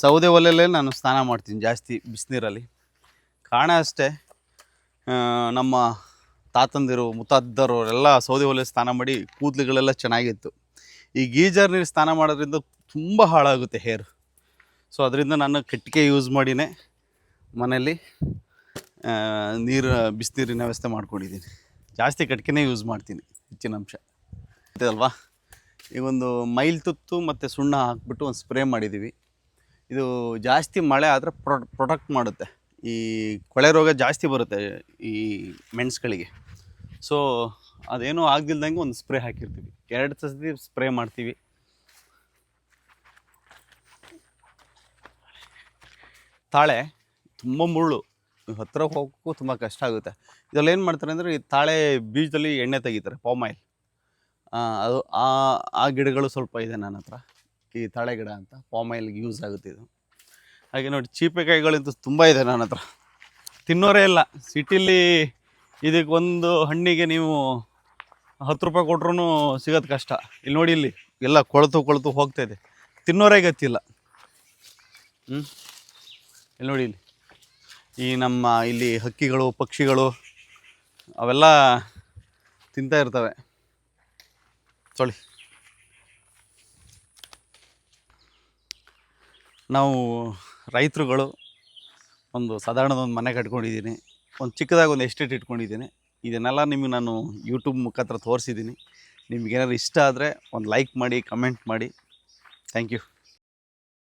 ಸೌದೆ ಒಲೆಯಲ್ಲೇ ನಾನು ಸ್ನಾನ ಮಾಡ್ತೀನಿ ಜಾಸ್ತಿ ಬಿಸಿನೀರಲ್ಲಿ. ಕಾರಣ ಅಷ್ಟೇ, ನಮ್ಮ ತಾತಂದಿರು ಮುತ್ತಾದ್ದರು ಎಲ್ಲ ಸೌದೆ ಒಲೆ ಸ್ನಾನ ಮಾಡಿ ಕೂದಲುಗಳೆಲ್ಲ ಚೆನ್ನಾಗಿತ್ತು. ಈ ಗೀಜರ್ ನೀರು ಸ್ನಾನ ಮಾಡೋದ್ರಿಂದ ತುಂಬ ಹಾಳಾಗುತ್ತೆ ಹೇರ್. ಸೊ ಅದರಿಂದ ನಾನು ಕಟ್ಟಿಗೆ ಯೂಸ್ ಮಾಡಿನೇ ಮನೆಯಲ್ಲಿ ಬಿಸಿನೀರಿನ ವ್ಯವಸ್ಥೆ ಮಾಡ್ಕೊಂಡಿದ್ದೀನಿ. ಜಾಸ್ತಿ ಕಟ್ಟಿಗೆನೇ ಯೂಸ್ ಮಾಡ್ತೀನಿ ಹೆಚ್ಚಿನ ಅಂಶ ಅಲ್ವಾ. ಈಗ ಒಂದು ಮೈಲ್ ತುತ್ತು ಮತ್ತು ಸುಣ್ಣ ಹಾಕ್ಬಿಟ್ಟು ಒಂದು ಸ್ಪ್ರೇ ಮಾಡಿದ್ದೀವಿ. ಇದು ಜಾಸ್ತಿ ಮಳೆ ಆದರೆ ಪ್ರೊಟೆಕ್ಟ್ ಮಾಡುತ್ತೆ. ಈ ಕೊಳೆ ರೋಗ ಜಾಸ್ತಿ ಬರುತ್ತೆ ಈ ಮೆಣಸುಗಳಿಗೆ. ಸೊ ಅದೇನೂ ಆಗದಿಲ್ದಂಗೆ ಒಂದು ಸ್ಪ್ರೇ ಹಾಕಿರ್ತೀವಿ, 2 ಸತಿ ಸ್ಪ್ರೇ ಮಾಡ್ತೀವಿ. ತಾಳೆ ತುಂಬ ಮುಳ್ಳು, ಹತ್ತಿರ ಹೋಗೋಕ್ಕೂ ತುಂಬ ಕಷ್ಟ ಆಗುತ್ತೆ. ಇದರಲ್ಲಿ ಏನು ಮಾಡ್ತಾರೆ ಅಂದರೆ, ಈ ತಾಳೆ ಬೀಜದಲ್ಲಿ ಎಣ್ಣೆ ತೆಗಿತಾರೆ, ಪಾಮ್ ಆಯಿಲ್. ಅದು ಆ ಗಿಡಗಳು ಸ್ವಲ್ಪ ಇದೆ ನನ್ನ ಹತ್ರ, ಈ ತಾಳೆ ಗಿಡ ಅಂತ, ಪಾಮ್ ಆಯಿಲ್ಗೆ ಯೂಸ್ ಆಗುತ್ತೆ ಇದು. ಹಾಗೆ ನೋಡಿ ಚೀಪೆಕಾಯಿಗಳಂತೂ ತುಂಬ ಇದೆ ನನ್ನ ಹತ್ರ, ತಿನ್ನೋರೇ ಇಲ್ಲ. ಸಿಟಿಲಿ ಇದಕ್ಕೆ ಒಂದು ಹಣ್ಣಿಗೆ ನೀವು 10 ರೂಪಾಯಿ ಕೊಟ್ರೂ ಸಿಗೋದು ಕಷ್ಟ. ಇಲ್ಲಿ ನೋಡಿ, ಇಲ್ಲಿ ಎಲ್ಲ ಕೊಳೆತು ಹೋಗ್ತಾಯಿದೆ, ತಿನ್ನೋರೇ ಗೊತ್ತಿಲ್ಲ. ಇಲ್ಲಿ ನೋಡಿ, ಇಲ್ಲಿ ಈ ನಮ್ಮ ಇಲ್ಲಿ ಹಕ್ಕಿಗಳು ಪಕ್ಷಿಗಳು ಅವೆಲ್ಲ ತಿಂತಾ ಇರ್ತವೆ. ತೊಳಿ, ನಾವು ರೈತರುಗಳು ಒಂದು ಸಾಧಾರಣದೊಂದು ಮನೆ ಕಟ್ಕೊಂಡಿದ್ದೀನಿ, ಒಂದು ಚಿಕ್ಕದಾಗಿ ಒಂದು ಎಸ್ಟೇಟ್ ಇಟ್ಕೊಂಡಿದ್ದೀನಿ. ಇದನ್ನೆಲ್ಲ ನಿಮಗೆ ನಾನು ಯೂಟ್ಯೂಬ್ ಮುಖಾಂತರ ತೋರಿಸಿದ್ದೀನಿ. ನಿಮಗೇನಾದ್ರು ಇಷ್ಟ ಆದರೆ ಒಂದು ಲೈಕ್ ಮಾಡಿ, ಕಮೆಂಟ್ ಮಾಡಿ. Thank you.